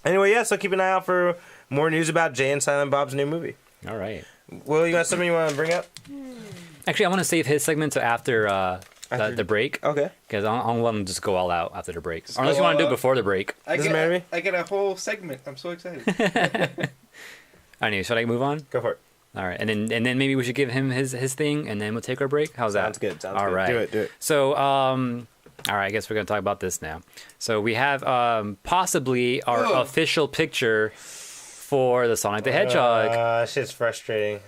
Anyway, yeah, so keep an eye out for more news about Jay and Silent Bob's new movie. All right. Will, you got something you want to bring up? Actually, I want to save his segment to after the break. Okay. Because I'll let him just go all out after the break. Unless you want to do it before the break. Doesn't matter to me. I get a whole segment. I'm so excited. Anyway, should I move on? Go for it. All right, and then maybe we should give him his thing, and then we'll take our break. How's that? Sounds good. All good. right. Do it. So, all right, I guess we're gonna talk about this now. So we have possibly our official picture for the Sonic the Hedgehog. Shit's frustrating.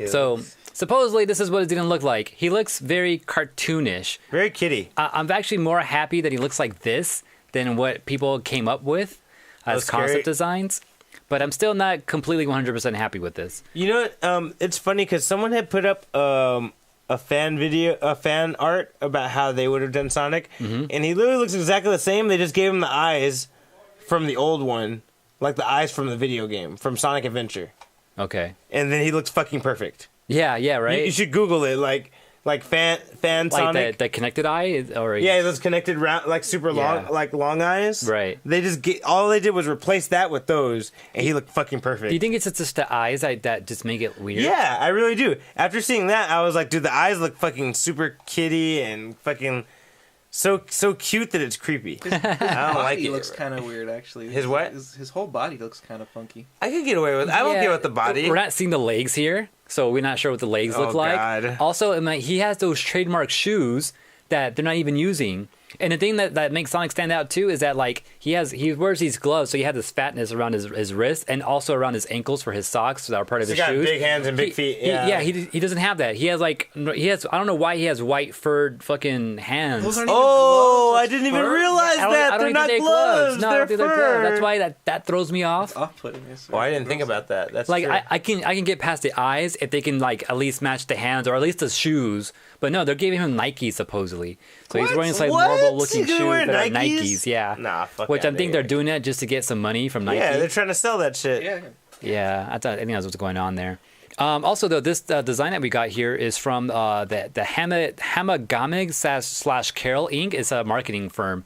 So supposedly this is what it's gonna look like. He looks very cartoonish. Very kitty. I'm actually more happy that he looks like this than what people came up with as That's scary. concept designs. But I'm still not completely 100% happy with this. You know what? It's funny because someone had put up a fan art about how they would have done Sonic, and he literally looks exactly the same. They just gave him the eyes from the old one, like the eyes from the video game from Sonic Adventure, Okay. and then he looks fucking perfect. Yeah, right. You should Google it, like fan like Sonic. the connected eye, or Yeah, those connected round, like super long, Yeah. like long eyes. Right. They just all they did was replace that with those, and he looked fucking perfect. Do you think it's just the eyes that just make it weird? Yeah, I really do. After seeing that, I was like, dude, the eyes look fucking super kitty and fucking so cute that it's creepy. I don't like He it. looks kind of weird, actually. His what? His whole body looks kind of funky. I could get away with. I'm okay with the body. We're not seeing the legs here, so we're not sure what the legs look like. God. Also, he has those trademark shoes that they're not even using. And the thing that makes Sonic stand out too is that like he wears these gloves, so he has this fatness around his wrist and also around his ankles for his socks that are part of his He's got shoes. big hands and big feet. Yeah. He doesn't have that. He has I don't know why he has white furred fucking hands. Those aren't even Oh, gloves, I didn't even fur. realize I don't that. They're even not think gloves. No, I don't They're think they're gloves. fur. That's why that throws me off. Off-putting. Oh, I didn't think about that. That's Like true. I can get past the eyes if they can like at least match the hands or at least the shoes. But no, they're giving him Nikes supposedly. So he's What? wearing like What? marble looking He's shoes gonna wear that are Nikes? Nikes, yeah. Nah, fuck Which I outta think here. they're doing that just to get some money from Nike. Yeah, they're trying to sell that shit. Yeah. Yeah, I think that's what's going on there. Also, though, this design that we got here is from the Hamagamig / Carol Inc. It's a marketing firm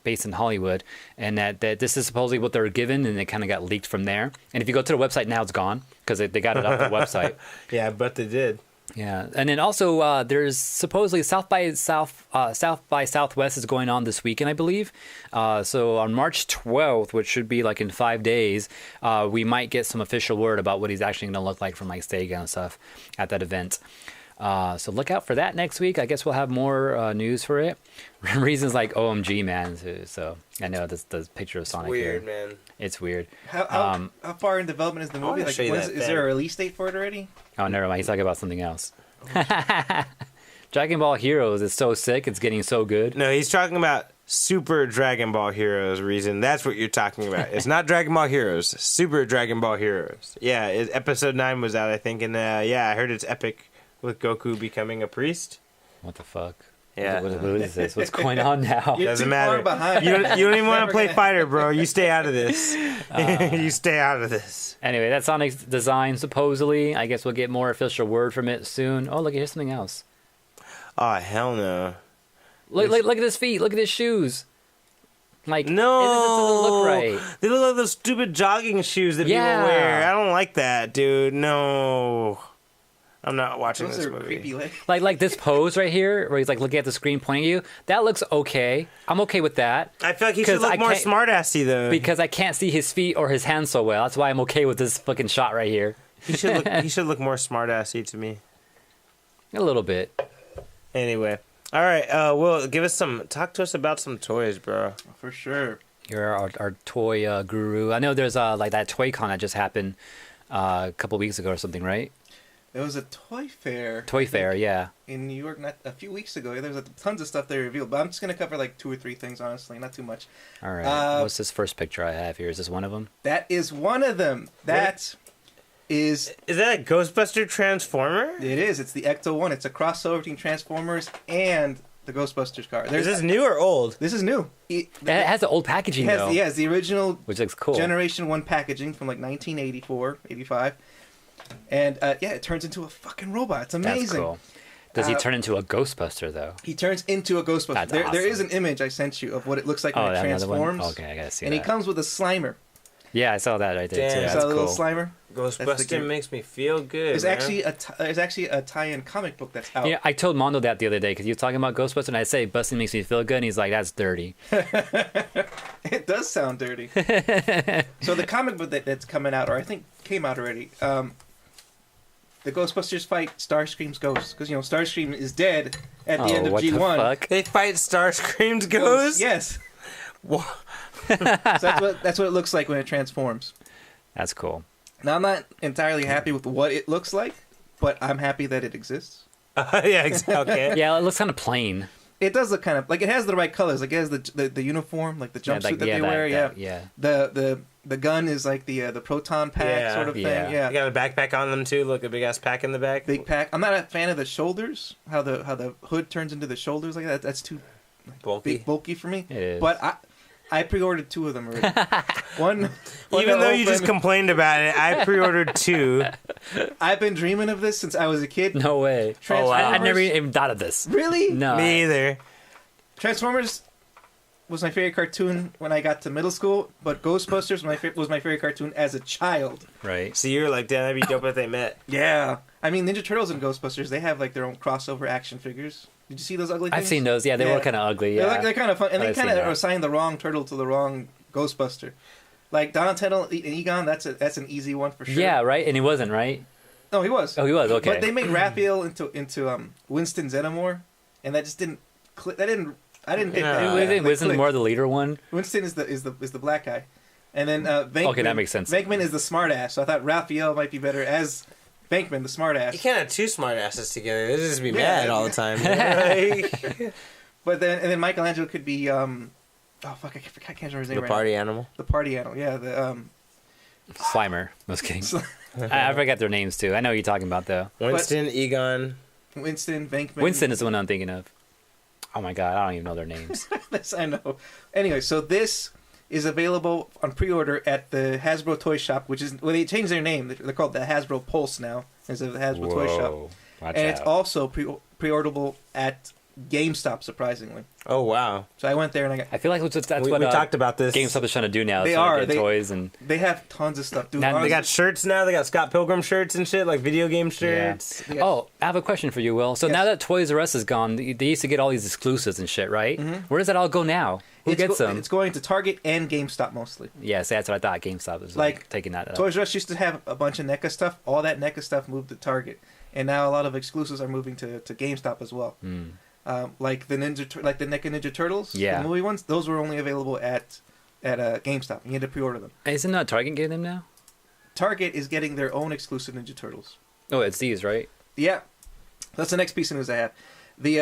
based in Hollywood, and that this is supposedly what they were given, and it kind of got leaked from there. And if you go to the website now, it's gone because they got it off the website. Yeah, but they did. Yeah, and then also there's supposedly South by Southwest is going on this weekend, I believe. So on March 12th, which should be like in 5 days, we might get some official word about what he's actually going to look like from like Sega and stuff at that event. So look out for that next week. I guess we'll have more news for it. Reasons like OMG, man. So I know the picture of Sonic Weird, here. man. It's weird. How far in development is the movie? wanna Like, show you that is there a release date for it already? Oh, never mind. He's talking about something else. Dragon Ball Heroes is so sick. It's getting so good. No, he's talking about Super Dragon Ball Heroes reason. That's what you're talking about. It's not Dragon Ball Heroes. Super Dragon Ball Heroes. Yeah, episode 9 was out, I think, and I heard it's epic with Goku becoming a priest. What the fuck? Yeah. What is this? What's going on now? You're Doesn't too matter. far behind. You don't even want to play fighter, bro. You stay out of this. You stay out of this. Anyway, that's Sonic's design, supposedly. I guess we'll get more official word from it soon. Oh, look, here's something else. Oh, hell no. Look at his feet. Look at his shoes. Like, No. it doesn't look right. They look like those stupid jogging shoes that Yeah. people wear. I don't like that, dude. No. I'm not watching Those this are movie. creepy legs. Like this pose right here, where he's like looking at the screen pointing at you. That looks okay. I'm okay with that. I feel like he should 'Cause look I more can't- smartassy, though. Because I can't see his feet or his hands so well. That's why I'm okay with this fucking shot right here. He should look more smartassy to me. A little bit. Anyway. All right, Will, talk to us about some toys, bro. For sure. You're our toy guru. I know there's like that toy con that just happened a couple weeks ago or something, right? There was a toy fair. Toy fair, yeah. In New York, not a few weeks ago. There was tons of stuff they revealed, but I'm just gonna cover like 2 or 3 things, honestly, not too much. All right. What's this first picture I have here? Is this one of them? That is one of them. That is. Is that a Ghostbuster Transformer? It is. It's the Ecto 1. It's a crossover between Transformers and the Ghostbusters car. Is this new or old? This is new. It It has the old packaging though, has the original which looks cool. Generation 1 packaging from like 1984, 85. And yeah, it turns into a fucking robot. It's amazing. That's cool. Does he turn into a Ghostbuster though? He turns into a Ghostbuster. That's There is awesome. an image I sent you of what it looks like when it that another one? transforms. Okay, I gotta see And that. he comes with a Slimer. Yeah, I saw that right there Damn. too. You That's saw the cool. little Slimer? That's the Ghostbuster gear. makes me feel good. There's man. actually a tie-in comic book that's out. Yeah, I told Mondo that the other day because he was talking about Ghostbusters, and I say busting makes me feel good, and he's like, "That's dirty." It does sound dirty. So the comic book that's coming out, or I think came out already, the Ghostbusters fight Starscream's ghost. Because, Starscream is dead at the end of what G1. the fuck? They fight Starscream's ghost? Yes. Wha- So that's what it looks like when it transforms. That's cool. Now, I'm not entirely happy with what it looks like, but I'm happy that it exists. Yeah, exactly. Okay. Yeah, it looks kind of plain. It does look kind of like it has the right colors. Like it has the uniform, like the jumpsuit that they wear. yeah. The gun is like the proton pack Yeah, sort of thing. yeah. Yeah. They got a backpack on them too. Look, a big ass pack in the back. Big pack. I'm not a fan of the shoulders. How the hood turns into the shoulders like that. That's too bulky. bulky for me. It is. But I pre-ordered 2 of them already. one Even though you just open- complained about it, I pre-ordered 2. I've been dreaming of this since I was a kid. No way. Oh, wow. I never even thought of this. Really? No. Me either. Transformers was my favorite cartoon when I got to middle school, but Ghostbusters was my favorite cartoon as a child. Right. So you're like, damn, that'd be dope if they met. Yeah. I mean, Ninja Turtles and Ghostbusters, they have like their own crossover action figures. Did you see those ugly things? I've seen those. Yeah, they were kind of ugly. Yeah. They're kind of fun. And they I've kind seen of that. assigned the wrong turtle to the wrong Ghostbuster. Like Donatello and Egon, that's an easy one for sure. Yeah, right? And he wasn't, right? No, he was. Oh, he was. Okay. But they made Raphael into Winston Zeddemore, and that just didn't click. I didn't pick that. Wasn't That clicked. more the leader one? Winston is the black guy, and then Venkman. Okay, that makes sense. Venkman is the smartass. So I thought Raphael might be better as Venkman, the smartass. You can't have 2 smart asses together. They'll just be Yeah. mad all the time. Like, But then Michelangelo could be oh fuck, I can't remember his name the right party now. animal. The party animal. Yeah, the Slimer. I was kidding. I forgot their names too. I know who you're talking about though. Winston, Egon. Winston, Venkman. Winston is the one I'm thinking of. Oh my god, I don't even know their names. This I know. Anyway, so this is available on pre-order at the Hasbro Toy Shop, which is they changed their name. They're called the Hasbro Pulse now instead of the Hasbro Toy Shop, Whoa. Watch and it's out. also pre-orderable at GameStop. Surprisingly, Oh, wow. so I went there and I got. I feel like that's We what talked about this. GameStop is trying to do now. They It's trying to are. get toys and They have tons of stuff, dude. Now, They Honestly, got shirts now. They got Scott Pilgrim shirts and shit, like video game shirts. Yeah. Oh, I have a question for you, Will. So Yes. now that Toys R Us is gone, they used to get all these exclusives and shit, right? Where does that all go now? Who gets them? It's going to Target and GameStop mostly. Yes, that's what I thought. GameStop was like taking that up. Toys R Us used to have a bunch of NECA stuff. All that NECA stuff moved to Target, and now a lot of exclusives are moving to GameStop as well. Like the like the NECA Ninja Turtles, Yeah. the movie ones. Those were only available at GameStop. You had to pre-order them. Isn't that Target getting them now? Target is getting their own exclusive Ninja Turtles. Oh, it's these, right? Yeah, that's the next piece of news I have. These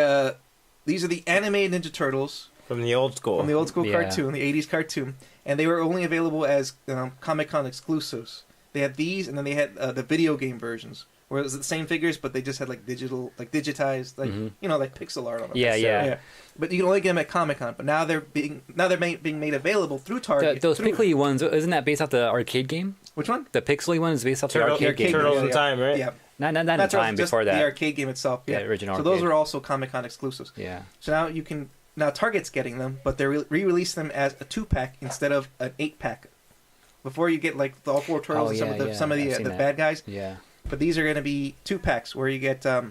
are the animated Ninja Turtles From the old school. Cartoon, the 80s cartoon. And they were only available as Comic-Con exclusives. They had these, and then they had the video game versions, where it was the same figures, but they just had like digital, like digitized, like like pixel art on them. Yeah. But you can only get them at Comic-Con. But now they're being made available through Target. Those pixely ones, isn't that based off the arcade game? Which one? The pixely one is based off the arcade game. Turtles in Time, right? Yeah. Not in time, just before that. The arcade game itself. Yeah, the original. So arcade. those were also Comic-Con exclusives. Yeah. So now Target's getting them, but they're re-releasing them as a 2-pack instead of an 8-pack. Before you get like all 4 turtles and some of the bad guys. Yeah. But these are going to be 2-packs where you get they're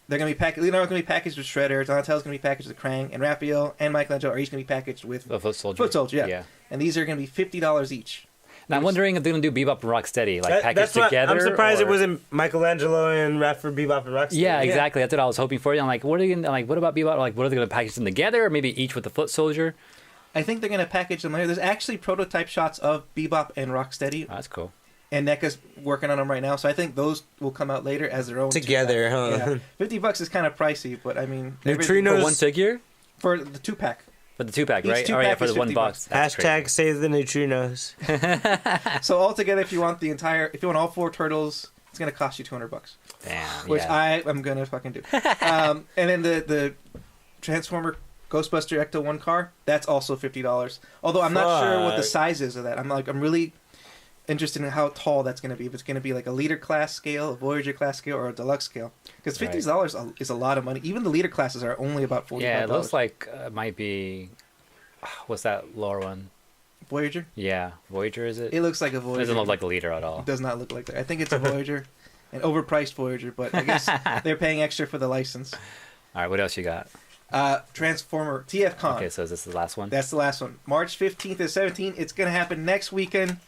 going to be packaged. Leonardo's going to be packaged with Shredder. Donatello's going to be packaged with Krang, and Raphael and Michelangelo are each going to be packaged with the Foot Soldier. Yeah. And these are going to be $50 each. Now I'm wondering if they're going to do Bebop and Rocksteady, like packaged together. I'm surprised it wasn't Michelangelo and for Bebop and Rocksteady. Yeah, exactly. That's what I was hoping for. I'm like, what about Bebop? Like, what are they going to package them together, or maybe each with the Foot Soldier? I think they're going to package them later. There's actually prototype shots of Bebop and Rocksteady. Oh, that's cool. And NECA's working on them right now, so I think those will come out later as their own together. Huh? Yeah. $50 is kind of pricey, but I mean, Neutrinos for one figure for the 2-pack. For the 2-pack, right? 2-pack yeah, for the one box. Hashtag save the neutrinos. So altogether, if you want all 4 turtles, it's going to cost you $200. Damn. Which I am going to fucking do. And then the Transformer Ghostbuster Ecto 1 car, that's also $50. Although I'm not sure what the size is of that. I'm really interested in how tall that's going to be. If it's going to be like a leader class scale, a Voyager class scale, or a deluxe scale. Because $50 is a lot of money. Even the leader classes are only about $45. Yeah, it looks like it might be. What's that lower one? Voyager? Yeah, Voyager is it? It looks like a Voyager. It doesn't look like a leader at all. It does not look like that. I think it's a Voyager. An overpriced Voyager, but I guess they're paying extra for the license. All right, what else you got? Transformer TFCon. Okay, so is this the last one? That's the last one. March 15th to 17th. It's going to happen next weekend.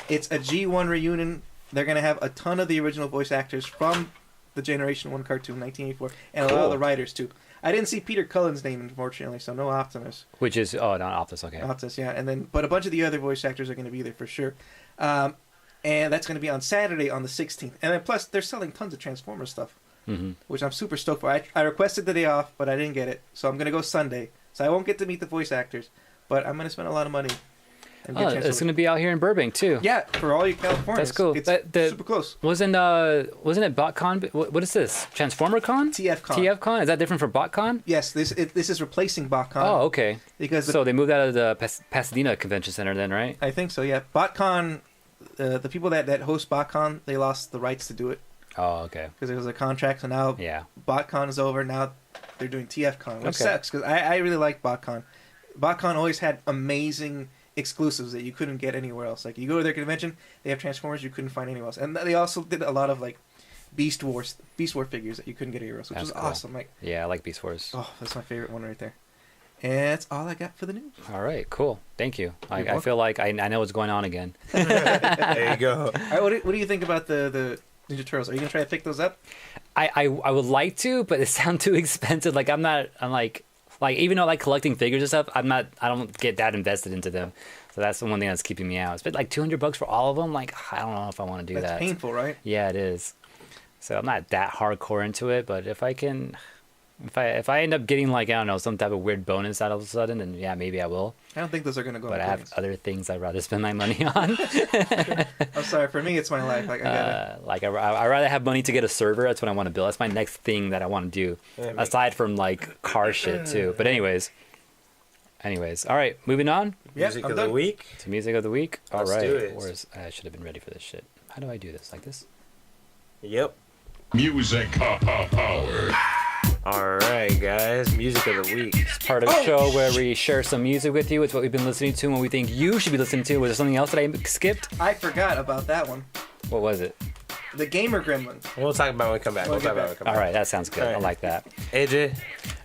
It's a G1 reunion. They're going to have a ton of the original voice actors from the Generation 1 cartoon, 1984, and a lot of the writers, too. I didn't see Peter Cullen's name, unfortunately, so no Optimus. Which is, not Optimus, okay. Optimus, yeah. But a bunch of the other voice actors are going to be there for sure. And that's going to be on Saturday on the 16th. And then plus, they're selling tons of Transformers stuff, which I'm super stoked for. I requested the day off, but I didn't get it. So I'm going to go Sunday. So I won't get to meet the voice actors, but I'm going to spend a lot of money. It's going to be out here in Burbank, too. Yeah, for all you Californians. That's cool. It's super close. Wasn't it BotCon? What is this? Transformer Con? TFCon. TFCon? Is that different from BotCon? Yes, this is replacing BotCon. Oh, okay. Because so they moved out of the Pasadena Convention Center then, right? I think so, yeah. BotCon, the people that host BotCon, they lost the rights to do it. Oh, okay. Because it was a contract, so now BotCon is over. Now they're doing TFCon, which sucks, because I really like BotCon. BotCon always had amazing exclusives that you couldn't get anywhere else. Like, you go to their convention, they have Transformers you couldn't find anywhere else. And they also did a lot of, like, Beast War figures that you couldn't get anywhere else, which was awesome. Like, yeah, I like Beast Wars. Oh, that's my favorite one right there. And that's all I got for the news. All right, cool. Thank you. I feel like I know what's going on again. There you go. All right, what do you think about the Ninja Turtles? Are you going to try to pick those up? I would like to, but it sounds too expensive. Like, I'm like, even though I like collecting figures and stuff, I don't get that invested into them. So that's the one thing that's keeping me out. It's been like $200 for all of them. Like, I don't know if I want to do that. That's painful, right? Yeah, it is. So I'm not that hardcore into it, but if I end up getting, like, I don't know, some type of weird bonus out of a sudden, then yeah, maybe I will. I don't think those are going to go. But I have other things I'd rather spend my money on. I'm sorry, for me it's my life. Like, I'd rather have money to get a server. That's what I want to build. That's my next thing that I want to do, aside from like car shit too. But anyways, all right, moving on. Music of the week. To music of the week. All right. Let's do it. I should have been ready for this shit. How do I do this? Like this? Yep. Music power. All right, guys. Music of the week. It's part of the show where we share some music with you. It's what we've been listening to and what we think you should be listening to. Was there something else that I skipped? I forgot about that one. What was it? The Gamer Gremlins. We'll talk about it when we come back. All right, that sounds good. All right. I like that. AJ.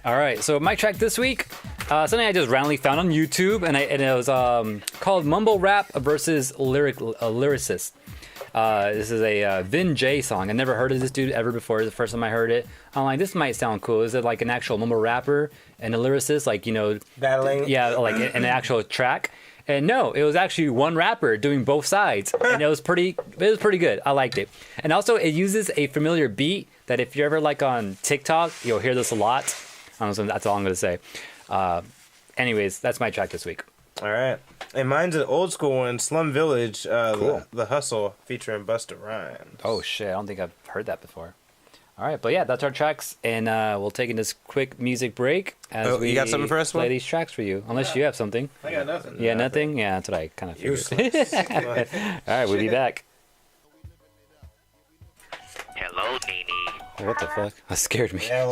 All right, so my track this week, something I just randomly found on YouTube, and it was called Mumble Rap versus Lyricist. This is a Vin J song. I never heard of this dude ever before. The first time I heard it, I'm like, this might sound cool. Is it like an actual mumble rapper and a lyricist, like, you know, battling? Yeah, like an actual track. And no, it was actually one rapper doing both sides, and it was pretty good. I liked it. And also, it uses a familiar beat that if you're ever like on TikTok, you'll hear this a lot. So that's all I'm gonna say. anyways, that's my track this week. All right. And mine's an old school one, Slum Village, Cool. the Hustle, featuring Busta Rhymes. Oh shit, I don't think I've heard that before. All right, but yeah, that's our tracks, and we'll take this quick music break as we you got something for us, play Will? these tracks for you. Unless you have something. I got nothing. Yeah, nothing? Yeah, that's what I kind of figured. Useless. All right, we'll be back. Hello, Nene. What the fuck? That scared me. Yeah,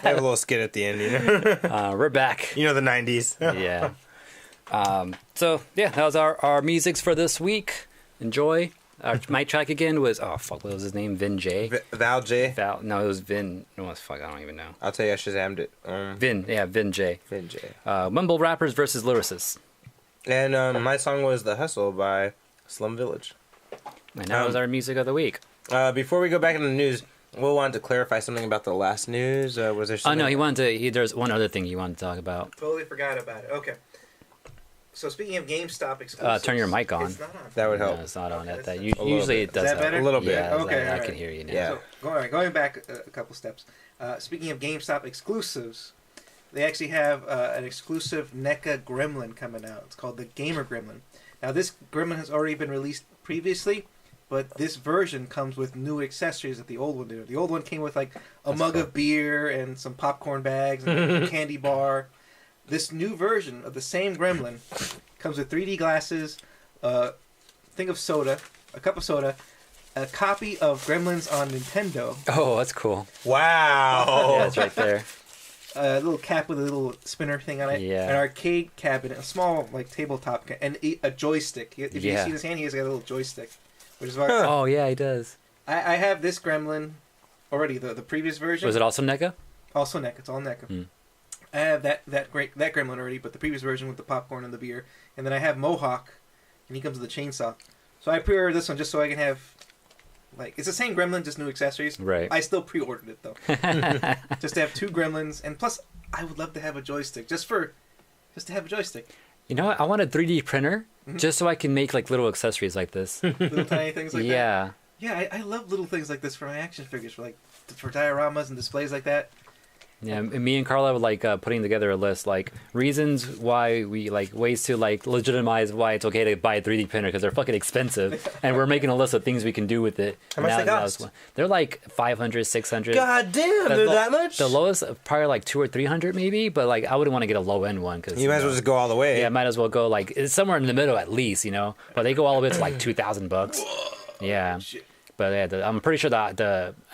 they have a little skit at the end, you know? We're back. You know, the 90s. Yeah. So, yeah, that was our musics for this week. Enjoy. My track again was, what was his name? Vin J? Val J. No, it was Vin. No, fuck, I don't even know. I'll tell you, I Shazammed it. Vin J. Vin J. Mumble rappers versus lyricists. And my song was The Hustle by Slum Village. And that was our music of the week. Before we go back into the news, Will wanted to clarify something about the last news. Was there Oh, something? no, he wanted to, there's one other thing he wanted to talk about. Totally forgot about it. Okay. So speaking of GameStop exclusives, Turn your mic on. It's not on. That would help. No, it's not on Okay, that. that's- Usually bit. it does Is that help. better? A little bit. Yeah, Okay, I alright. can hear you now. Yeah. So going back a couple steps. Speaking of GameStop exclusives, they actually have an exclusive NECA Gremlin coming out. It's called the Gamer Gremlin. Now this Gremlin has already been released previously, but this version comes with new accessories that the old one did. The old one came with like a mug of beer and some popcorn bags and a candy bar. This new version of the same Gremlin comes with 3D glasses, a thing of soda, a cup of soda, a copy of Gremlins on Nintendo, Oh, that's cool. Wow. Yeah, it's right there. a little cap with a little spinner thing on it, Yeah. an arcade cabinet, a small like tabletop, and a joystick. If you Yeah. see his hand, he has got a little joystick, which is why Oh, yeah, he does. I have this Gremlin already. The previous version Was it also NECA? also NECA. It's all NECA. I have that Gremlin already, but the previous version with the popcorn and the beer, and then I have Mohawk, and he comes with a chainsaw. So I pre-ordered this one just so I can have, like, it's the same Gremlin, just new accessories. Right. I still pre-ordered it though, just to have two Gremlins, and plus I would love to have a joystick just to have a joystick. You know what? I want a 3D printer just so I can make like little accessories like this. Little tiny things like that. Yeah. Yeah, I love little things like this for my action figures, for dioramas and displays like that. Yeah, and me and Carla were like putting together a list, like reasons why we like ways to like legitimize why it's okay to buy a 3D printer because they're fucking expensive, and we're making a list of things we can do with it. How much Now- they that cost? was- They're like 500, 600. God damn, they're that much? The lowest probably like 200 or 300 maybe, but like I wouldn't want to get a low end one because You might as well just go all the way. yeah, might as well go like it's somewhere in the middle at least, you know. But they go all the way to like $2,000. Yeah. Shit. But yeah, I'm pretty sure that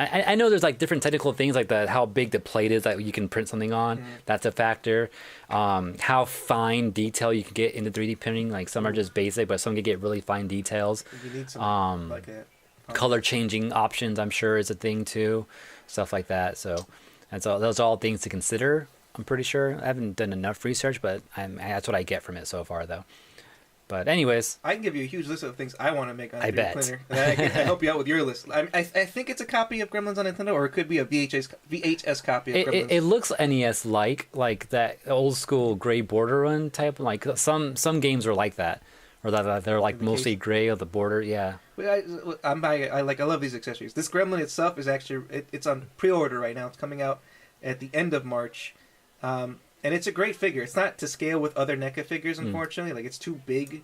I know there's like different technical things like how big the plate is that you can print something on. That's a factor. How fine detail you can get in the 3D printing. Like some are just basic, but some can get really fine details. You need something like that. Color changing options, I'm sure, is a thing too. Stuff like that. So those are all things to consider. I'm pretty sure. I haven't done enough research, but that's what I get from it so far, though. But anyways, I can give you a huge list of things I want to make on a I 3D bet. printer. And I can help you out with your list. I think it's a copy of Gremlins on Nintendo, or it could be a VHS copy of Gremlins. it looks NES like that old school gray border one type. Like some games are like that, or that they're like The mostly case? gray of the border. Yeah. I love these accessories. This Gremlin itself is actually it's on pre-order right now. It's coming out at the end of March, and it's a great figure. It's not to scale with other NECA figures, unfortunately. Like it's too big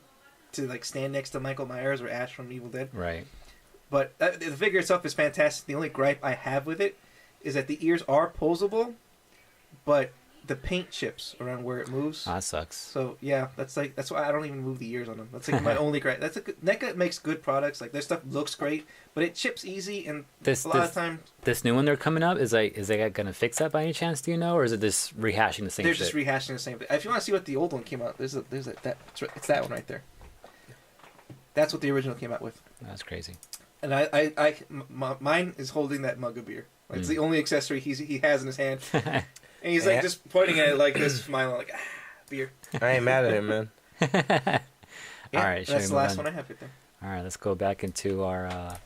to like stand next to Michael Myers or Ash from Evil Dead. Right. But the figure itself is fantastic. The only gripe I have with it is that the ears are posable, but the paint chips around where it moves. That sucks. So yeah, that's why I don't even move the ears on them. That's like my only gripe. NECA makes good products. Like their stuff looks great, but it chips easy, and This a lot of times this new one they're coming up is they gonna fix that by any chance? Do you know, or is it just rehashing the same they're shit? just rehashing the same thing. If you want to see what the old one came out, it's that one right there. That's what the original came out with. That's crazy. And mine is holding that mug of beer. Like, it's the only accessory he has in his hand, and he's like Yeah. just pointing at it like this, smiling like beer. I ain't mad at him, man. Yeah, All right, shall that's we the move last on? one I have right there. All right, let's go back into our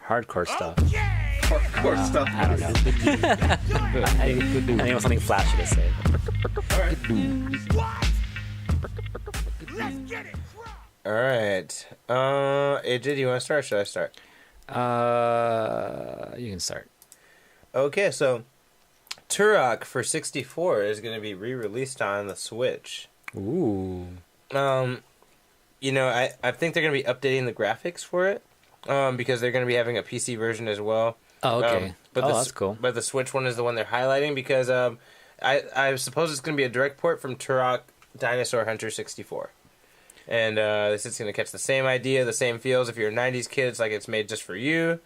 hardcore stuff. Okay. Hardcore stuff. I don't know. I think it was something flashy to say. All right. What? Let's get it. All right. AJ, do you want to start or should I start? You can start. Okay, so Turok for 64 is going to be re-released on the Switch. Ooh. You know, I think they're going to be updating the graphics for it, because they're going to be having a PC version as well. Oh, okay. That's cool. But the Switch one is the one they're highlighting because I suppose it's going to be a direct port from Turok Dinosaur Hunter 64. And this is going to catch the same idea, the same feels. If you're a 90s kid, it's like it's made just for you.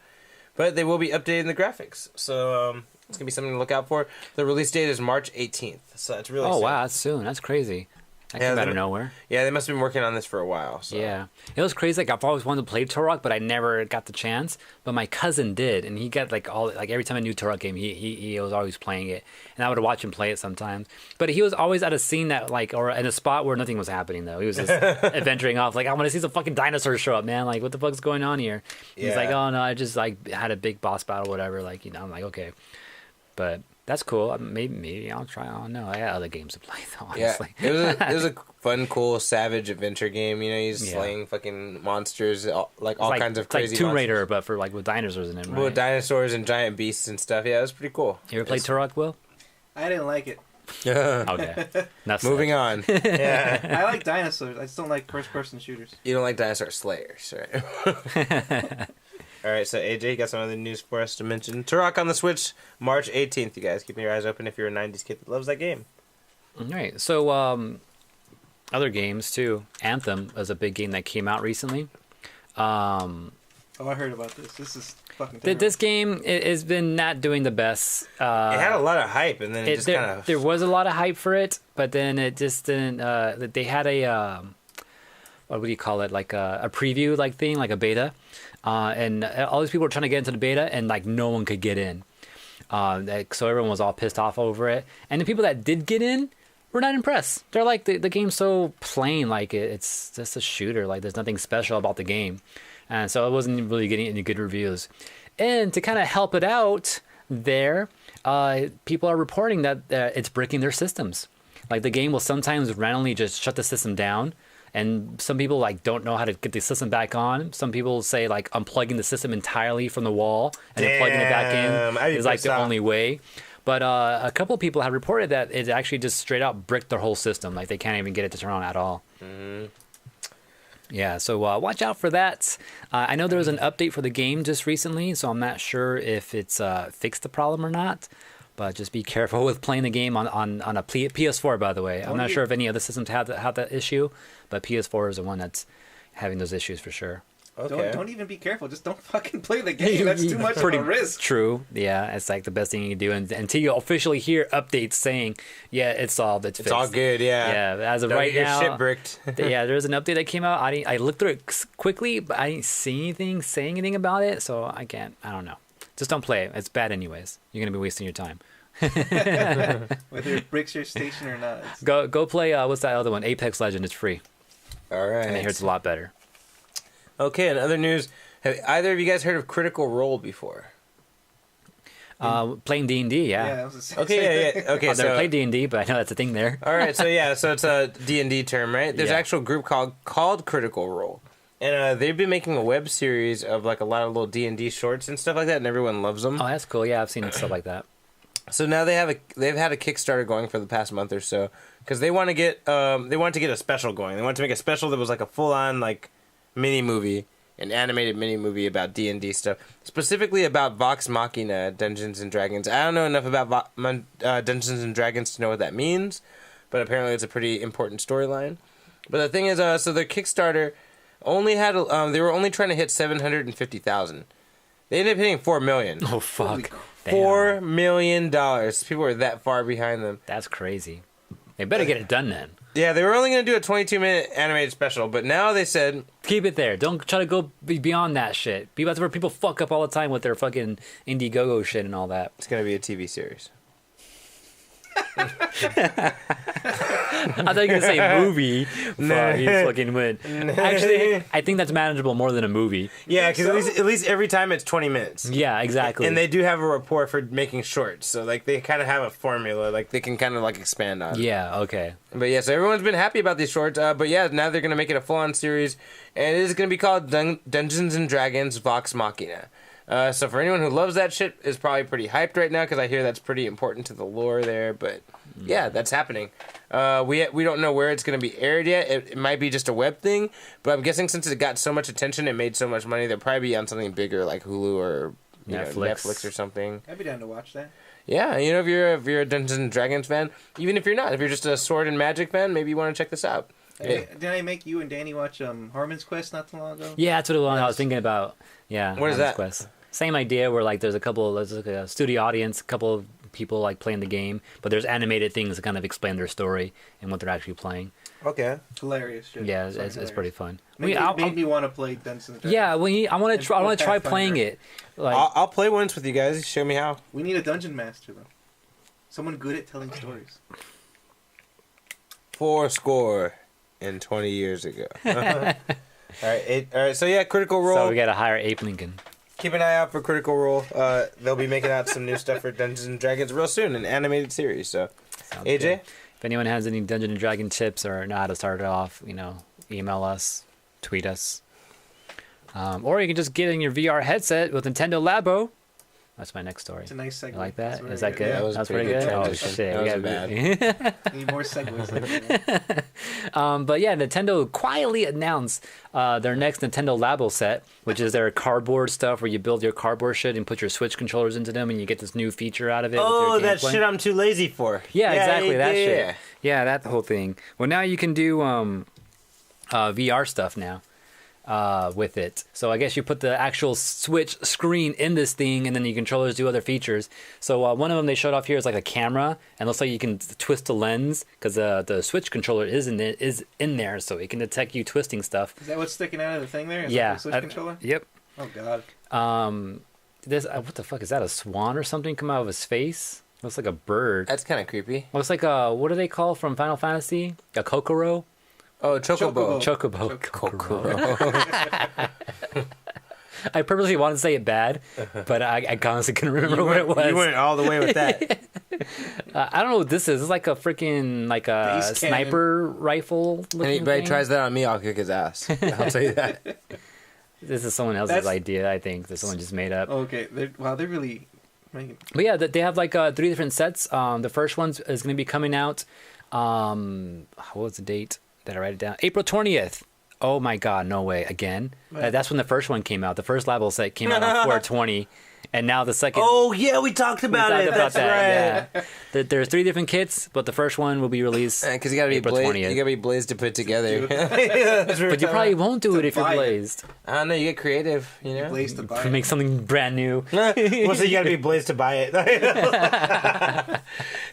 But they will be updating the graphics. So it's going to be something to look out for. The release date is March 18th. So it's really soon. Wow, that's soon. That's crazy. That came out of nowhere. Yeah, they must have been working on this for a while. So. Yeah. It was crazy. Like, I've always wanted to play Turok, but I never got the chance. But my cousin did, and he got, like, every time a new Turok game, he was always playing it. And I would watch him play it sometimes. But he was always at a scene that, like, or in a spot where nothing was happening, though. He was just adventuring off. Like, I want to see some fucking dinosaurs show up, man. Like, what the fuck's going on here? Yeah. He's like, oh, no, I just, like, had a big boss battle or whatever. Like, you know, I'm like, okay. But that's cool. Maybe I'll try. I don't know. I got other games to play, though, honestly. Yeah, it was a fun, cool, savage adventure game. You know, he's slaying fucking monsters, all kinds of crazy like Tomb Raider, monsters. but for, like, with dinosaurs in it, right? With dinosaurs and giant beasts and stuff. Yeah, it was pretty cool. You ever played Turok, Will? I didn't like it. Okay. Moving on. Yeah. I like dinosaurs. I just don't like first-person shooters. You don't like dinosaur slayers, right? All right, so AJ, you got some other news for us to mention. Turok on the Switch, March 18th. You guys, keep your eyes open if you're a 90s kid that loves that game. All right, so other games, too. Anthem was a big game that came out recently. I heard about this. This is fucking terrible. This game has been not doing the best. It had a lot of hype, and then it just kind of... There was a lot of hype for it, but then it just didn't... they had a... what would you call it? Like a preview like thing, like a beta. And all these people were trying to get into the beta, and like no one could get in. So everyone was all pissed off over it. And the people that did get in were not impressed. They're like, the game's so plain, like it's just a shooter. Like there's nothing special about the game. And so it wasn't really getting any good reviews. And to kind of help it out there, people are reporting that it's breaking their systems. Like the game will sometimes randomly just shut the system down. And some people like don't know how to get the system back on. Some people say like unplugging the system entirely from the wall and then plugging it back in is like the only way. But a couple of people have reported that it actually just straight out bricked their whole system. Like they can't even get it to turn on at all. Mm-hmm. Yeah, so watch out for that. I know there was an update for the game just recently, so I'm not sure if it's fixed the problem or not. But just be careful with playing the game on a PS4, by the way. I'm not sure if any other systems have that issue, but PS4 is the one that's having those issues for sure. Okay. Don't even be careful. Just don't fucking play the game. That's too much of a risk. True. Yeah, it's like the best thing you can do. And until you officially hear updates saying, yeah, it's solved, it's fixed. It's all good, yeah. Yeah, as of right now. Shit bricked. Yeah, there's an update that came out. I looked through it quickly, but I didn't see anything saying anything about it, so I don't know. Just don't play it. It's bad anyways. You're going to be wasting your time. Whether it breaks your station or not. Go play, what's that other one? Apex Legend. It's free. All right. And I hear it's a lot better. Okay, in other news, have either of you guys heard of Critical Role before? Playing D&D, yeah. Okay, yeah. Okay, I've never played D&D, but I know that's a thing there. All right, so it's a D&D term, right? There's an actual group called Critical Role. And they've been making a web series of like a lot of little D&D shorts and stuff like that, and everyone loves them. Oh, that's cool. Yeah, I've seen stuff like that. So now they've had a Kickstarter going for the past month or so because they want to get a special going. They wanted to make a special that was like a full on like mini movie, an animated mini movie about D&D stuff, specifically about Vox Machina, Dungeons and Dragons. I don't know enough about Dungeons and Dragons to know what that means, but apparently it's a pretty important storyline. But the thing is, so their Kickstarter only had they were only trying to hit 750,000. They ended up hitting 4 million. Oh fuck! $4 million. People were that far behind them. That's crazy. They better get it done then. Yeah, they were only going to do a 22-minute animated special, but now they said... Keep it there. Don't try to go beyond that shit. That's where people fuck up all the time with their fucking Indiegogo shit and all that. It's going to be a TV series. I thought you were going to say movie. Fuck, you fucking win. Actually, I think that's manageable more than a movie. Yeah, because at least every time it's 20 minutes. Yeah, exactly. And they do have a report for making shorts, so like they kind of have a formula, like they can kind of like expand on. Yeah, okay. But yeah, so everyone's been happy about these shorts. But yeah, now they're going to make it a full-on series, and it is going to be called Dungeons and Dragons Vox Machina. So for anyone who loves that shit, is probably pretty hyped right now because I hear that's pretty important to the lore there. But yeah, that's happening. We don't know where it's going to be aired yet. It might be just a web thing, but I'm guessing since it got so much attention and made so much money, they'll probably be on something bigger like Hulu or Netflix or something. I'd be down to watch that. Yeah, you know, if you're a Dungeons and Dragons fan, even if you're not, if you're just a Sword and Magic fan, maybe you want to check this out. Hey, did I make you and Danny watch Harmon's Quest not too long ago? Yeah, that's what I was thinking about. Yeah. What is that? Quest. Same idea where like there's like a studio audience, a couple of people like playing the game, but there's animated things that kind of explain their story and what they're actually playing. Okay. Hilarious shit. Yeah, it's pretty fun. Made me want to play Dungeons and Dragons. Yeah, I want to try playing it. Like, I'll play once with you guys. Show me how. We need a dungeon master though. Someone good at telling stories. 20 years ago. All right. So yeah, Critical Role. So we got to hire Abe Lincoln. Keep an eye out for Critical Role. They'll be making out some new stuff for Dungeons and Dragons real soon, an animated series. So, Sounds AJ, good. If anyone has any Dungeons and Dragon tips or know how to start it off, email us, tweet us, or you can just get in your VR headset with Nintendo Labo. That's my next story. It's a nice segue. You like that? Is that that good? Yeah, was That's pretty pretty good good. Oh transition. shit, That we wasn't got Need more segues like that. But yeah, Nintendo quietly announced their next Nintendo Labo set, which is their cardboard stuff where you build your cardboard shit and put your Switch controllers into them, and you get this new feature out of it. oh, with your that gameplay. shit I'm too lazy for. Yeah, exactly that shit. Yeah. Yeah, that whole thing. Well, now you can do VR stuff now with it. So I guess you put the actual Switch screen in this thing, and then your controllers do other features. So one of them they showed off here is like a camera, and looks like you can twist the lens because the Switch controller is in there, so it can detect you twisting stuff. Is that what's sticking out of the thing there? Is Yeah, that the Switch controller? Yep. Oh god. This what the fuck is that? A swan or something come out of his face? Looks like a bird. That's kind of creepy. Looks like a what do they call from Final Fantasy? A Kokoro? Oh, Chocobo. Chocobo. Kokoro. I purposely wanted to say it bad, but I honestly couldn't remember what it was. You went all the way with that. I don't know what this is. It's like a freaking a Base sniper rifle. Anybody thing. tries that on me, I'll kick his ass. I'll tell you that. This is someone else's idea, I think, that someone just made up. Okay. They're really making. But yeah, they have like 3 different sets. The first one is going to be coming out. What was the date? Did I write it down? April 20th. Oh my god, no way. Again? That's when the first one came out. The first level set came out on 4/20. And now the second... Oh, yeah, we talked about it. That's right. Yeah. There's 3 different kits, but the first one will be released Because you gotta be April 20th. You gotta be blazed to put together. But you probably won't do it if you're buy it. blazed. I don't know. You get creative, you know. Place to buy. Make something brand new. Well, so you gotta be blazed to buy it.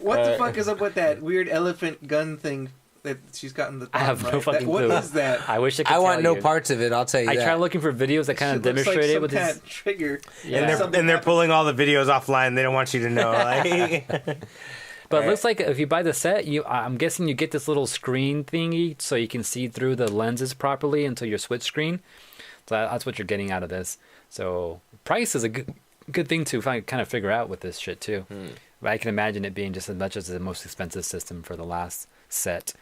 What the fuck is up with that weird elephant gun thing that she's got in the? I have no fucking clue. What is that? I wish I could I want tell no you. parts of it. I'll tell you I that. tried looking for videos that kind of Shit looks demonstrate like it some with kind this. of trigger. Yeah. Something they're happened. pulling all the videos offline. They don't want you to know. Like, But it looks like if you buy the set, I'm guessing you get this little screen thingy so you can see through the lenses properly into your Switch screen. So that's what you're getting out of this. So price is a good thing to kind of figure out with this shit too. But I can imagine it being just as much as the most expensive system for the last set.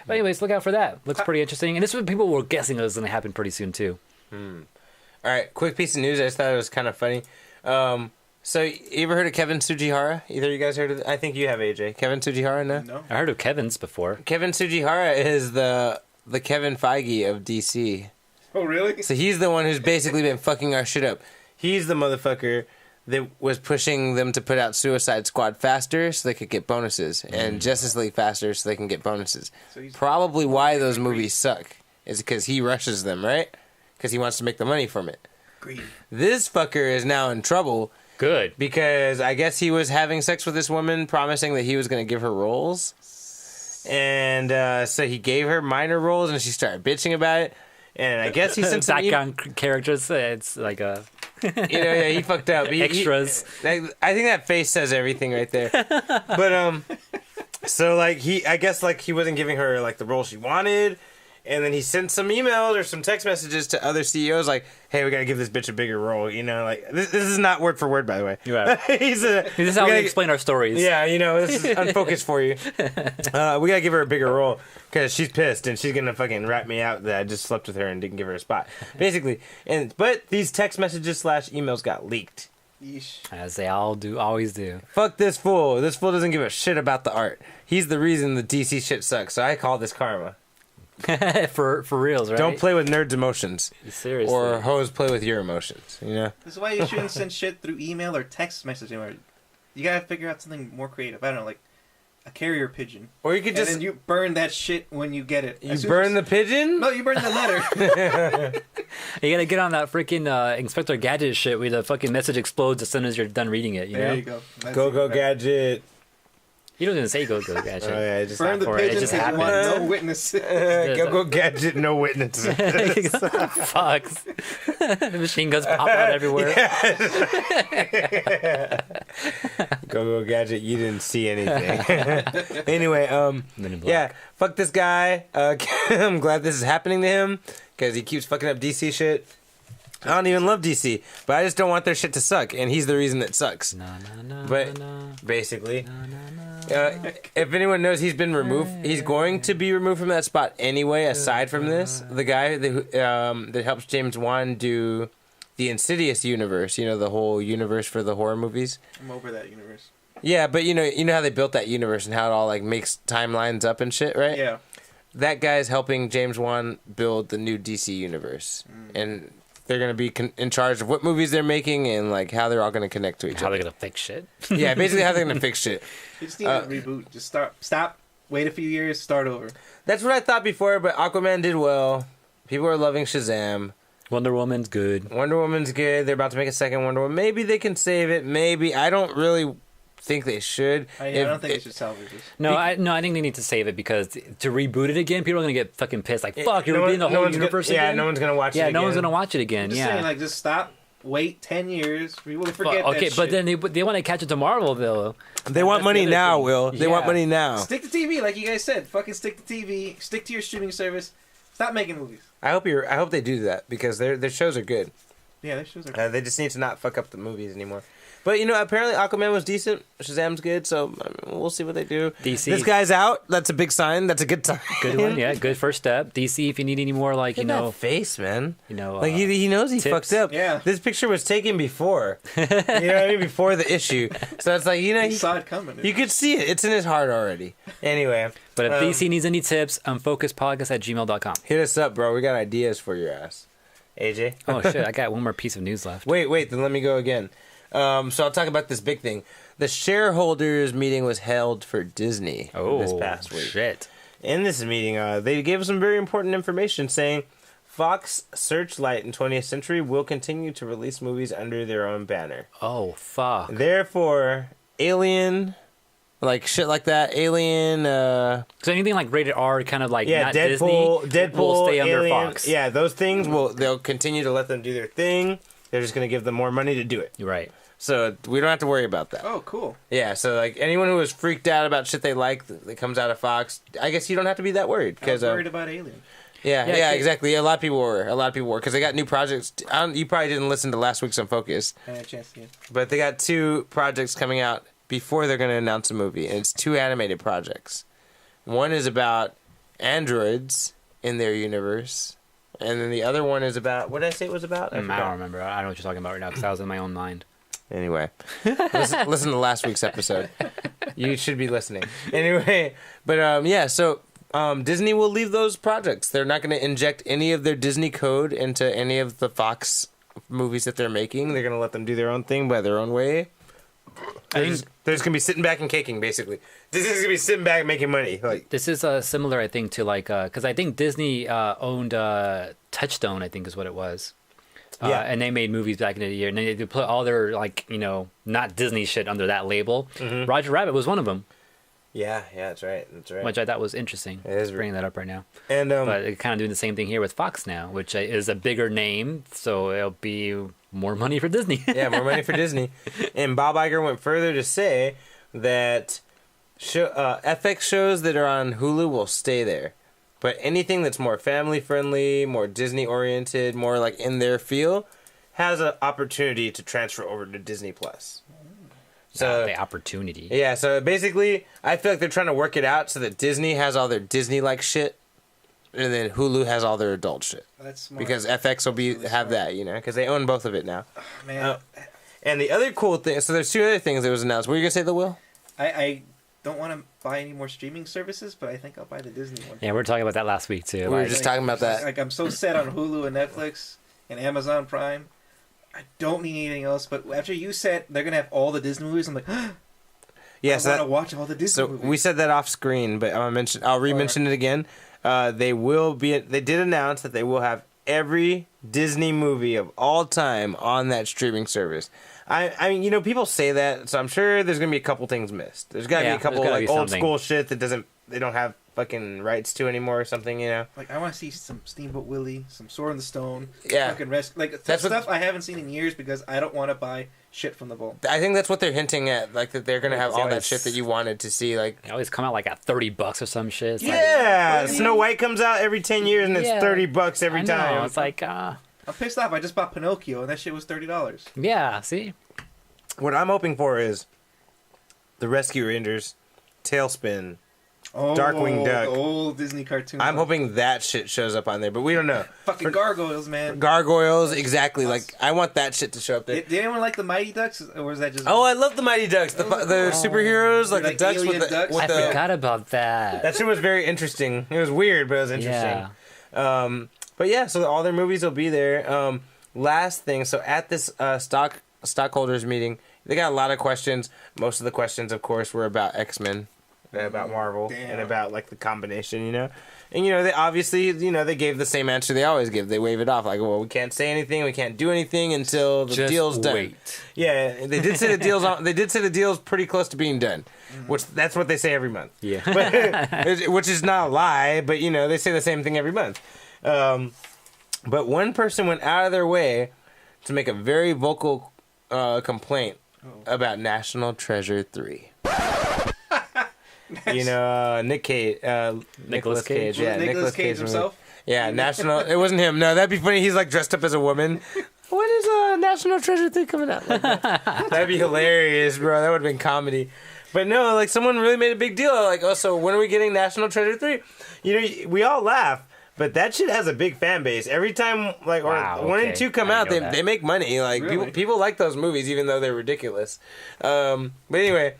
But anyways, look out for that. Looks pretty interesting. And this is what people were guessing was going to happen pretty soon too. all right, quick piece of news. I just thought it was kind of funny. So you ever heard of Kevin Tsujihara? Either of you guys heard of? I think you have, AJ. Kevin Tsujihara, no? No. I heard of Kevin's before. Kevin Tsujihara is the Kevin Feige of DC. Oh really? So he's the one who's basically been fucking our shit up. He's the motherfucker that was pushing them to put out Suicide Squad faster so they could get bonuses, and Justice League faster so they can get bonuses. So he's Probably why those movies suck is because he rushes them, right? Because he wants to make the money from it. greedy. This fucker is now in trouble Good. because I guess he was having sex with this woman, promising that he was going to give her roles. And so he gave her minor roles, and she started bitching about it. And I guess he sent some Background characters. It's like a yeah, he fucked up. extras. I think that face says everything right there. But so like I guess like he wasn't giving her like the role she wanted, And then he sent some emails or some text messages to other CEOs like, hey, we got to give this bitch a bigger role. You know, like, this is not word for word, by the way. Yeah. This is how we explain our stories. Yeah, you know, this is unfocused for you. We got to give her a bigger role because she's pissed and she's going to fucking rat me out that I just slept with her and didn't give her a spot. Basically. But these text messages / emails got leaked. Yeesh. As they always do. Fuck this fool. This fool doesn't give a shit about the art. He's the reason the DC shit sucks. So I call this karma. for reals, right? Don't play with nerds' emotions. Seriously. Or hoes play with your emotions, you know? This is why you shouldn't send shit through email or text messaging. Or you gotta figure out something more creative. I don't know, like a carrier pigeon. Or you could just... And then you burn that shit when you get it. You burn the pigeon? No, you burn the letter. You gotta get on that freaking Inspector Gadget shit where the fucking message explodes as soon as you're done reading it, you know? There you go. That's Go even Gadget. You don't even say go Gadget. Oh, yeah, it just burn the for it. It pigeon just because you want happened. no witnesses. Go Gadget, no witnesses. Fucks. The machine guns pop out everywhere. Go Gadget, you didn't see anything. Anyway, yeah, fuck this guy. I'm glad this is happening to him because he keeps fucking up DC shit. I don't even love DC, but I just don't want their shit to suck, and he's the reason it sucks. But basically, if anyone knows, he's been removed. He's going to be removed from that spot anyway. Aside from this, the guy that helps James Wan do the Insidious universe, you know, the whole universe for the horror movies. I'm over that universe. Yeah, but you know how they built that universe and how it all like makes timelines up and shit, right? Yeah. That guy's helping James Wan build the new DC universe, and they're going to be in charge of what movies they're making and like how they're all going to connect to each other. How they're gonna fix shit? Yeah, basically how they're going to fix shit. You just need to reboot. Just stop, wait a few years, start over. That's what I thought before, but Aquaman did well. People are loving Shazam. Wonder Woman's good. Wonder Woman's good. They're about to make a second Wonder Woman. Maybe they can save it. Maybe. I don't really think they should. I don't think they should salvage this. No, I think they need to save it because to reboot it again, people are gonna get fucking pissed. Like, fuck, you're rebooting the whole universe again. Yeah, no one's gonna watch it. Yeah, again. no one's gonna watch it again. I'm just Yeah. saying, like, just stop. Wait 10 years. We will forget that Okay, shit. but then they want to catch it to Marvel though. They want money the other now, thing. Will. They want Yeah. money now. Stick to TV, like you guys said. Fucking stick to TV. Stick to your streaming service. Stop making movies. I hope they do that because their shows are good. Yeah, their shows are. They just need to not fuck up the movies anymore. But you know, apparently Aquaman was decent. Shazam's good, so I mean, we'll see what they do. DC. This guy's out. That's a big sign. That's a good sign. Good one, yeah. Good first step. DC, if you need any more, like Look at that face, man. Like he knows he tips. fucked up. Yeah. This picture was taken before. You know what I mean? Before the issue. So it's like He saw it coming. you could see it. It's in his heart already. Anyway. But if DC needs any tips, unfocusedpodcast@gmail.com. Hit us up, bro. We got ideas for your ass. AJ? Oh shit, I got one more piece of news left. Wait, then let me go again. So I'll talk about this big thing. The shareholders meeting was held for Disney this past week. Shit. In this meeting, they gave us some very important information saying Fox Searchlight in 20th Century will continue to release movies under their own banner. Oh fuck. Therefore, Alien, like shit like that, Alien, So anything like rated R, kind of like not Deadpool, Disney, will stay under Alien, Fox. yeah, those things they'll continue to let them do their thing. They're just gonna give them more money to do it. You're right. So we don't have to worry about that. Oh, cool. Yeah, so like anyone who was freaked out about shit they like that comes out of Fox, I guess you don't have to be that worried. I was worried about Alien. Yeah, exactly. A lot of people were. Because they got new projects. You probably didn't listen to last week's Unfocused. I had a chance to get. But they got 2 projects coming out before they're going to announce a movie. And it's 2 animated projects. One is about androids in their universe. And then the other one is about... What did I say it was about? I don't remember. I don't know what you're talking about right now because I was in my own mind. Anyway, listen to last week's episode. You should be listening. Anyway, but so Disney will leave those projects. They're not going to inject any of their Disney code into any of the Fox movies that they're making. They're going to let them do their own thing by their own way. They're just going to be sitting back and caking, basically. Disney's going to be sitting back making money. Like This is similar, I think, to like because I think Disney owned Touchstone. I think is what it was. Yeah. And they made movies back in the year, and they put all their like not Disney shit under that label. Mm-hmm. Roger Rabbit was one of them, yeah, that's right. which I thought was interesting. It is bringing that up right now. And But they're kind of doing the same thing here with Fox now, which is a bigger name, so it'll be more money for Disney. yeah, more money for Disney. And Bob Iger went further to say that FX shows that are on Hulu will stay there. But anything that's more family friendly, more Disney oriented, more like in their feel, has an opportunity to transfer over to Disney Plus. So the opportunity. Yeah, so basically, I feel like they're trying to work it out so that Disney has all their Disney-like shit, and then Hulu has all their adult shit. That's smart. Because FX will have that, you know, because they own both of it now. Oh, man. And the other cool thing, so there's 2 other things that was announced. What were you gonna say, the Will? I don't want to buy any more streaming services, but I think I'll buy the Disney one. Yeah, we were talking about that last week too. We were just talking about that. Like I'm so set on Hulu and Netflix and Amazon Prime. I don't need anything else. But after you said they're gonna have all the Disney movies, I'm like, Yeah, I want to watch all the Disney movies. We said that off screen, but I'll re-mention it again. They did announce that they will have every Disney movie of all time on that streaming service. I mean, you know, people say that, so I'm sure there's gonna be a couple things missed. There's gotta be a couple like old school shit that they don't have fucking rights to anymore or something, you know. Like I want to see some Steamboat Willie, some Sword in the Stone, yeah, fucking that's stuff I haven't seen in years because I don't want to buy shit from the vault. I think that's what they're hinting at, like that they're gonna have all that shit that you wanted to see. Like they always come out like at $30 or some shit. It's like, Snow White comes out every 10 years and it's $30 every time. It's like I'm pissed off. I just bought Pinocchio and that shit was $30. Yeah, see. What I'm hoping for is the Rescue Rangers, Tailspin, Darkwing Duck, the old Disney cartoon. I'm hoping that shit shows up on there, but we don't know. Fucking gargoyles, man. Gargoyles, exactly. Like I want that shit to show up there. Did anyone like the Mighty Ducks, or was that just? Oh, I love the Mighty Ducks. The superheroes, like the ducks with the. Ducks? I forgot about that. That shit was very interesting. It was weird, but it was interesting. Yeah. But yeah, so all their movies will be there. Last thing, so at this stockholders meeting, they got a lot of questions. Most of the questions, of course, were about X-Men, about Marvel, and about like the combination, you know. And you know, they obviously, you know, they gave the same answer they always give. They wave it off like, well, we can't say anything, we can't do anything until the deal's done. Wait. Yeah, they did say the deal's on. They did say the deal's pretty close to being done, which that's what they say every month. Yeah, but, which is not a lie, but you know, they say the same thing every month. But one person went out of their way to make a very vocal complaint about National Treasure 3. You know, Nicolas Cage. Yeah, Nicolas Cage himself. Yeah, National. It wasn't him. No, that'd be funny. He's like dressed up as a woman. When is National Treasure 3 coming out? Like, that'd be hilarious, bro. That would have been comedy. But no, like someone really made a big deal. Like, oh, so when are we getting National Treasure 3? You know, we all laugh. But that shit has a big fan base. Every time, like, or 1 and 2 come out, they make money. Like, really? people like those movies, even though they're ridiculous. But anyway,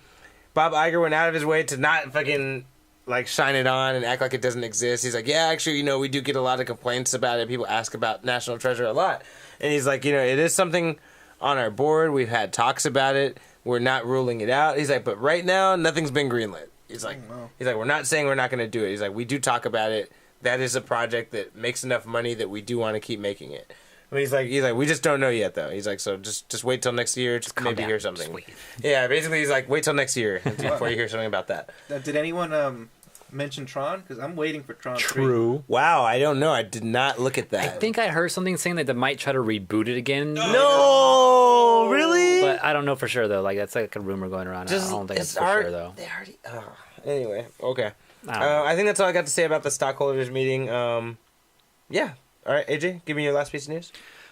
Bob Iger went out of his way to not fucking, like, shine it on and act like it doesn't exist. He's like, yeah, actually, you know, we do get a lot of complaints about it. People ask about National Treasure a lot. And he's like, you know, it is something on our board. We've had talks about it. We're not ruling it out. He's like, but right now, nothing's been greenlit. He's like, we're not saying we're not going to do it. He's like, we do talk about it. That is a project that makes enough money that we do want to keep making it. I mean, he's like, we just don't know yet though. He's like, so just wait till next year, just maybe hear something. Yeah, basically he's like, wait till next year before you hear something about that. Did anyone mention Tron? Because I'm waiting for Tron 3. True. Wow, I don't know. I did not look at that. I think I heard something saying that they might try to reboot it again. No, really? But I don't know for sure though. Like that's like a rumor going around. I don't think it's for sure though. They already. Anyway, okay. I think that's all I got to say about the stockholders meeting. Yeah. All right, AJ, give me your last piece of news.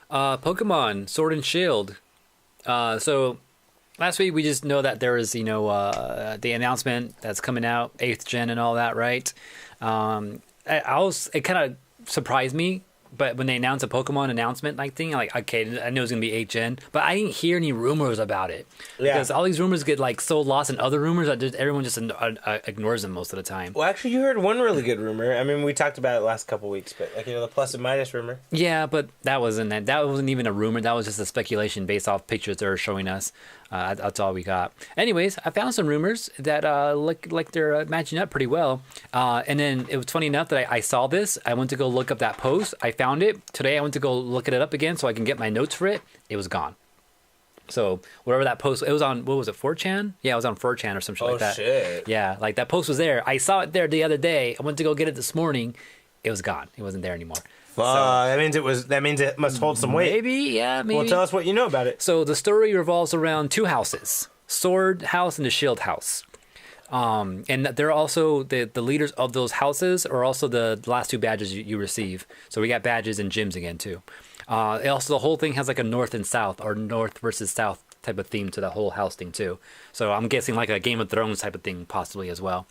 Pokemon Sword and Sheild. So last week we just know that there is, you know, the announcement that's coming out, 8th gen and all that, right? It kind of surprised me. But when they announced a Pokemon announcement like thing, I'm like, okay, I know it's gonna be 8th gen, but I didn't hear any rumors about it because all these rumors get like so lost in other rumors that everyone just ignores them most of the time. Well, actually, you heard one really good rumor. I mean, we talked about it last couple weeks, but like, you know, the plus and minus rumor. Yeah, but that wasn't even a rumor. That was just a speculation based off pictures they're showing us. That's all we got. Anyways, I found some rumors that look like they're matching up pretty well. And then it was funny enough that I saw this. I went to go look up that post. I found it. Today I went to go look it up again so I can get my notes for it. It was gone. So whatever that post, it was on, what was it, 4chan? Yeah, it was on 4chan or some shit like that. Oh, shit. Yeah, like that post was there. I saw it there the other day. I went to go get it this morning. It was gone. It wasn't there anymore. So, that means it must hold some weight. Maybe. Well, tell us what you know about it. So the story revolves around 2 houses, Sword House and the Shield House. And they're also the leaders of those houses are also the last 2 badges you receive. So we got badges in gyms again too. Also, the whole thing has like a north and south or north versus south type of theme to the whole house thing too. So I'm guessing like a Game of Thrones type of thing possibly as well.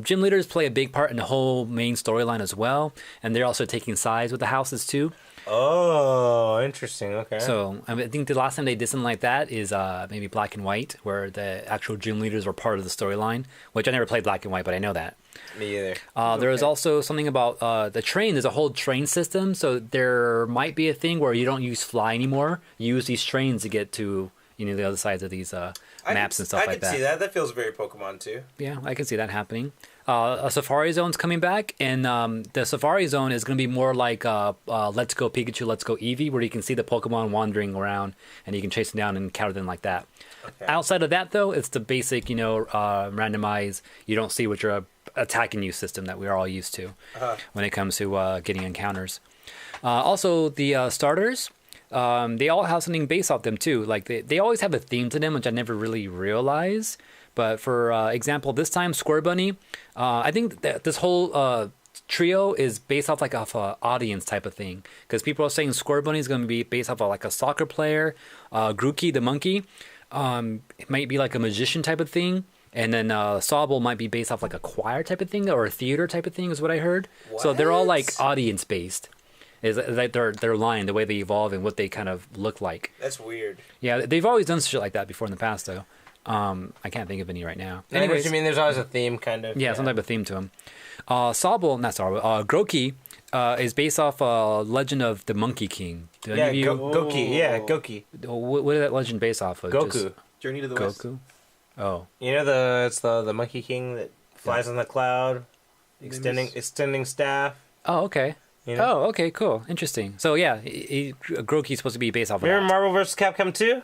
Gym leaders play a big part in the whole main storyline as well, and they're also taking sides with the houses too. Oh, interesting. Okay. So I think the last time they did something like that is maybe Black and White, where the actual gym leaders were part of the storyline. Which I never played Black and White, but I know that. Me either. There is also something about the train. There's a whole train system, so there might be a thing where you don't use fly anymore. You use these trains to get to the other sides of these maps and stuff like that. I can see that. That feels very Pokemon too. Yeah, I can see that happening. A Safari Zone's coming back, and the Safari Zone is going to be more like Let's Go Pikachu, Let's Go Eevee, where you can see the Pokemon wandering around, and you can chase them down and counter them like that. Okay. Outside of that, though, it's the basic, randomize, you don't see what you're attacking you system that we're all used to when it comes to getting encounters. Also, the starters, they all have something based off them, too. Like, they always have a theme to them, which I never really realized. But for example, this time, Square Bunny, I think that this whole trio is based off like off a audience type of thing. Because people are saying Square Bunny is going to be based off of like a soccer player. Grookey, the monkey, it might be like a magician type of thing. And then Sobble might be based off like a choir type of thing or a theater type of thing is what I heard. What? So they're all like audience based. Is like their line, the way they evolve and what they kind of look like. That's weird. Yeah, they've always done shit like that before in the past, though. I can't think of any right now. I know what you mean. There's always a theme, kind of. Yeah, some type of theme to him. Grookey is based off Legend of the Monkey King. Goki. Yeah, Goki. What is that legend based off of? Goku. Journey to the West. Goku? Oh. You know it's the Monkey King that flies on the cloud, extending staff. Oh, okay. You know? Oh, okay, cool. Interesting. So, yeah, Grookey's supposed to be based off of that. Remember Marvel vs. Capcom 2?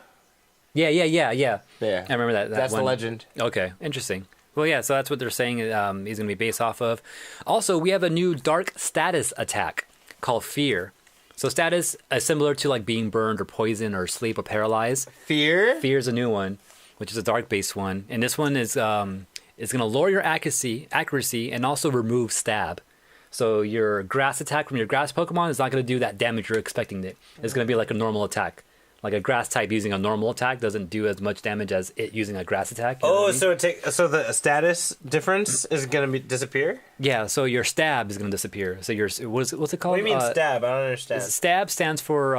Yeah. Yeah. I remember that That's one. the legend. Okay, interesting. Well, yeah, so that's what they're saying he's going to be based off of. Also, we have a new dark status attack called Fear. So status is similar to like being burned or poisoned or sleep or paralyzed. Fear? Fear is a new one, which is a dark-based one. And this one is going to lower your accuracy and also remove stab. So your grass attack from your grass Pokemon is not going to do that damage you're expecting it. It's going to be like a normal attack. Like a grass type using a normal attack doesn't do as much damage as it using a grass attack. So the status difference is going to disappear? Yeah, so your stab is going to disappear. So what's it called? What do you mean stab? I don't understand. Stab stands for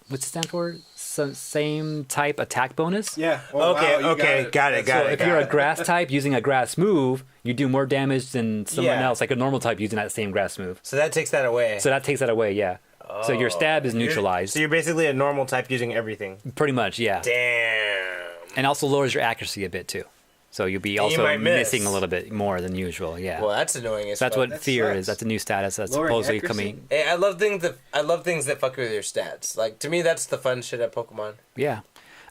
what's it stand for? Same type attack bonus. Yeah. Oh, okay. Got it. If you're a grass type using a grass move, you do more damage than someone else, like a normal type using that same grass move. So that takes that away. Yeah. Oh. So your stab is neutralized. So you're basically a normal type using everything. Pretty much, yeah. Damn. And also lowers your accuracy a bit too. So you'll be also missing a little bit more than usual. Yeah. Well, that's annoying. So that's what Fear is. That's a new status that's supposedly coming. Hey, I love things that fuck with your stats. Like to me, that's the fun shit at Pokemon. Yeah.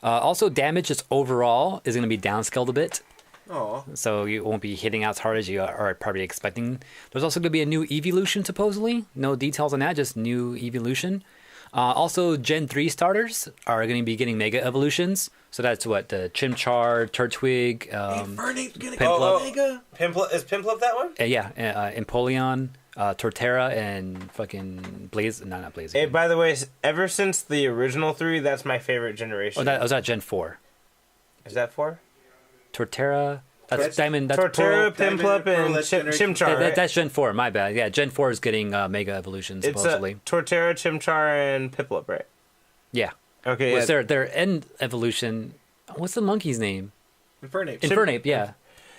Also, damage just overall is going to be downscaled a bit. Aww. So you won't be hitting out as hard as you are probably expecting. There's also going to be a new evolution, supposedly. No details on that, just new evolution. Also, Gen 3 starters are going to be getting Mega Evolutions. So that's what, the Chimchar, Turtwig, Infernape's going to get Mega? Is Piplup that one? Yeah, Empoleon, Torterra, and fucking Blaze. No, not Blaze. Hey, by the way, ever since the original 3, that's my favorite generation. Oh, was that Gen 4? Is that 4? Torterra. That's Diamond. That's Torterra, Piplup, and Chimchar. Right? That's Gen 4. My bad. Yeah, Gen 4 is getting Mega Evolutions supposedly. It's Torterra, Chimchar, and Piplup, right? Yeah. Okay. What's their end evolution? What's the monkey's name? Infernape. Yeah.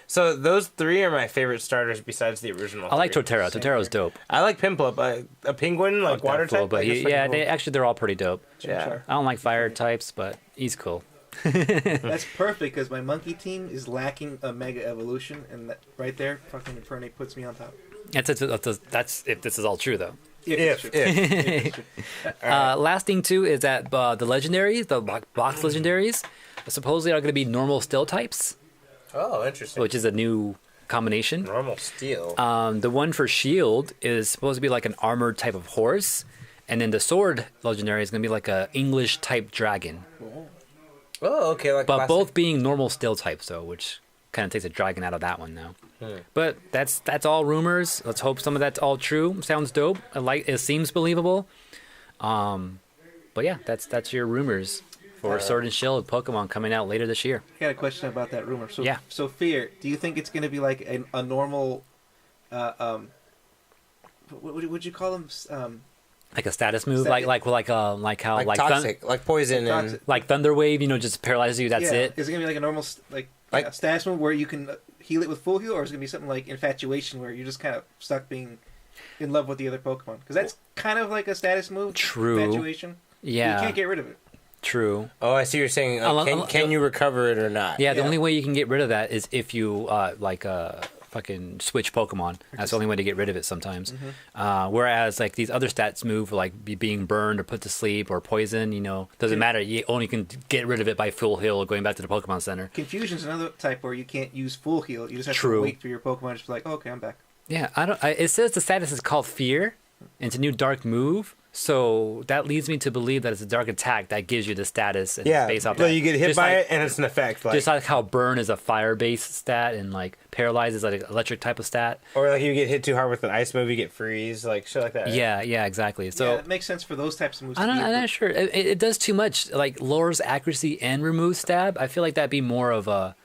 So those 3 are my favorite starters besides the original. I like Torterra. Torterra's dope. I like Piplup. A penguin, like water type. But they're all pretty dope. Yeah. I don't like fire types, but he's cool. That's perfect because my monkey team is lacking a Mega Evolution, and that right there, fucking Infernape puts me on top. That's if this is all true, though. If. Last thing too is that the legendaries, the box legendaries, supposedly are going to be normal steel types. Oh, interesting. Which is a new combination. Normal steel. The one for Shield is supposed to be like an armored type of horse, and then the sword legendary is going to be like a English type dragon. Oh, okay. But both being normal steel types, though, which kind of takes a dragon out of that one now. But that's all rumors. Let's hope some of that's all true. Sounds dope. It seems believable. But yeah, that's your rumors for Sword and Shield Pokemon coming out later this year. I got a question about that rumor. So, Yeah. So Fear, do you think it's going to be like a normal, what would you call them? Like a status move, like toxic, like poison, toxic. like Thunder Wave, just paralyzes you. That's yeah. it. Is it going to be like a normal a status move where you can heal it with full heal, or is it going to be something like Infatuation where you're just kind of stuck being in love with the other Pokemon? Because that's kind of like a status move. True. Infatuation. Yeah. You can't get rid of it. True. Oh, I see. You're saying can you recover it or not? Yeah, the only way you can get rid of that is if you fucking switch Pokemon. That's the only way to get rid of it sometimes. Whereas like these other stats move, like being burned or put to sleep or poison, doesn't matter. You only can get rid of it by full heal or going back to the Pokemon Center. Confusion's another type where you can't use full heal. You just have to wait for your Pokemon to be like, oh, okay, I'm back. Yeah, it says the status is called Fear, and it's a new dark move. So that leads me to believe that it's a dark attack that gives you the status and it's based off that. You get hit by it and it's an effect. Just like how burn is a fire-based stat and like paralyze is like an electric type of stat. Or like you get hit too hard with an ice move, you get freeze, like shit like that. Right? Yeah, exactly. So it makes sense for those types of moves. I'm not sure. It does too much. Like lowers accuracy and removes stab. I feel like that'd be more of a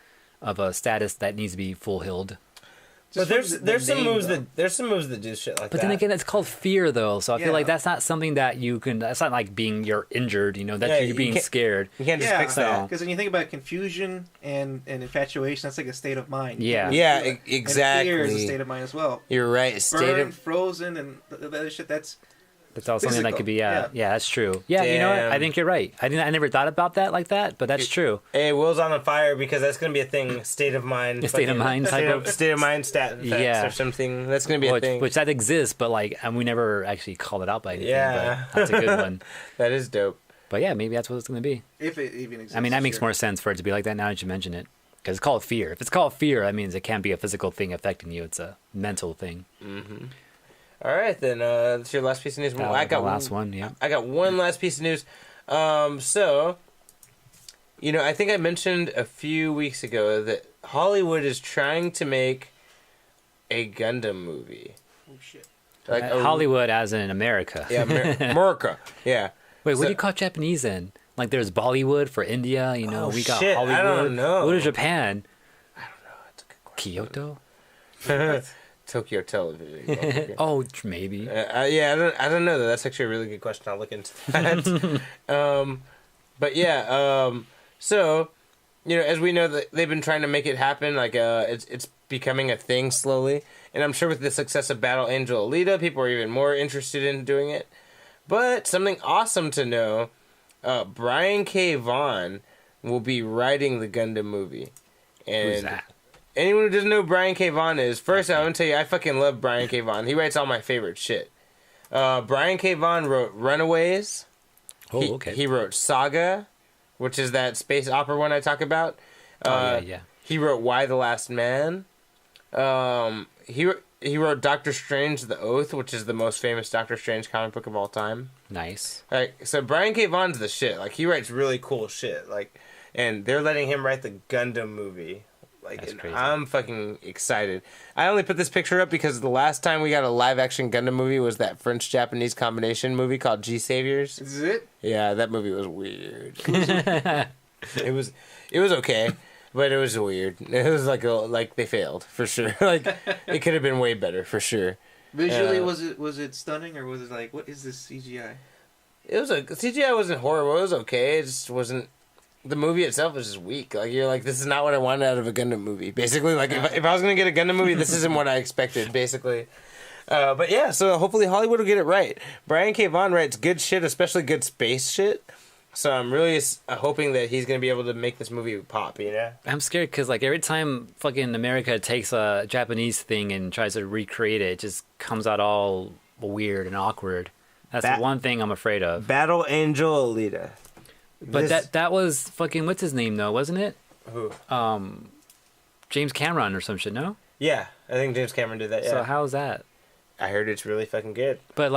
status that needs to be full healed. But there's some moves that do shit like that. But then again, it's called Fear though, so I feel like that's not something that you can. That's not like you're injured. That's you're being scared. You can't just fix that. Because when you think about Confusion and Infatuation, that's like a state of mind. Yeah. Yeah, exactly. And Fear is a state of mind as well. You're right. Burn, Frozen, and the other shit. That's all something that could be. Yeah, that's true. Yeah, Damn. you know what? I think you're right. I never thought about that like that, but that's true. Hey, Will's on fire because that's gonna be a thing. State of mind. State of mind type of state of mind stat effects or something. That's gonna be a thing. Which that exists, but we never actually called it out by anything. Yeah, but that's a good one. That is dope. But yeah, maybe that's what it's gonna be. If it even exists. I mean, that makes more sense for it to be like that now that you mention it. Because it's called Fear. If it's called Fear, that means it can't be a physical thing affecting you. It's a mental thing. Mm-hmm. All right, then. That's your last piece of news. I got last one. Yeah. I got one last piece of news. So, I think I mentioned a few weeks ago that Hollywood is trying to make a Gundam movie. Oh shit! Like Hollywood, as in America. Yeah, America. Yeah. Wait, what do you call Japanese then? Like, there's Bollywood for India. We got shit, Hollywood. I don't know. What is Japan? I don't know. That's a good question. Kyoto. Tokyo Television. Oh, maybe. Yeah, I don't know. That's actually a really good question. I'll look into that. But yeah, so as we know, that they've been trying to make it happen. Like, it's becoming a thing slowly, and I'm sure with the success of Battle Angel Alita, people are even more interested in doing it. But something awesome to know: Brian K. Vaughan will be writing the Gundam movie. And who's that? Anyone who doesn't know who Brian K. Vaughan is, first I want to tell you, I fucking love Brian K. Vaughan. He writes all my favorite shit. Brian K. Vaughan wrote Runaways. Oh, okay. He wrote Saga, which is that space opera one I talk about. Yeah. He wrote Why the Last Man. He wrote Doctor Strange: The Oath, which is the most famous Doctor Strange comic book of all time. Nice. So Brian K. Vaughan's the shit. Like, he writes really cool shit. Like, and they're letting him write the Gundam movie. Like, that's crazy. I'm fucking excited. I only put this picture up because the last time we got a live-action Gundam movie was that French-Japanese combination movie called G Saviors. Is it? Yeah, that movie was weird. It was okay, but it was weird. It was like they failed for sure. Like, it could have been way better for sure. Visually, was it stunning, or was it like, what is this CGI? It was CGI wasn't horrible. It was okay. It just wasn't. The movie itself is just weak. Like, you're like, this is not what I wanted out of a Gundam movie. Basically, like, if I was gonna get a Gundam movie, this isn't what I expected. Basically, but yeah. So hopefully Hollywood will get it right. Brian K. Vaughan writes good shit, especially good space shit. So I'm really hoping that he's gonna be able to make this movie pop. I'm scared because every time fucking America takes a Japanese thing and tries to recreate it, it just comes out all weird and awkward. That's the one thing I'm afraid of. Battle Angel Alita. But that was fucking, what's his name though, wasn't it? Who? James Cameron or some shit, no? Yeah, I think James Cameron did that. Yeah. So how's that? I heard it's really fucking good. But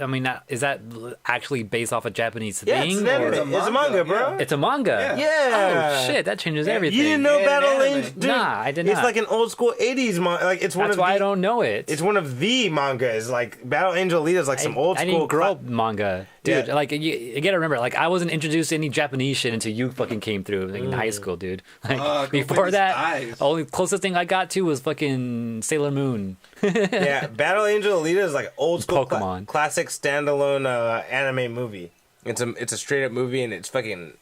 I mean, is that actually based off a Japanese Yeah, thing? it's an anime. It's a manga, bro. yeah. It's a manga. Yeah. Oh shit, that changes everything. You didn't know Yeah, Battle anime. Angel? Dude, Nah, I did It's not. like an old school 80s manga. Like, it's one That's of why the, I don't know it. It's one of the mangas. Like, Battle Angel Alita is like some old I school. didn't grow up manga, dude. Yeah. Like you gotta remember, like I wasn't introduced to any Japanese shit until you fucking came through like, in high school, dude. Like Fuck, before open his that, eyes. only closest thing I got to was fucking Sailor Moon. Yeah, Battle Angel Alita is like old school Pokemon. classic standalone anime movie. It's a straight up movie, and it's fucking.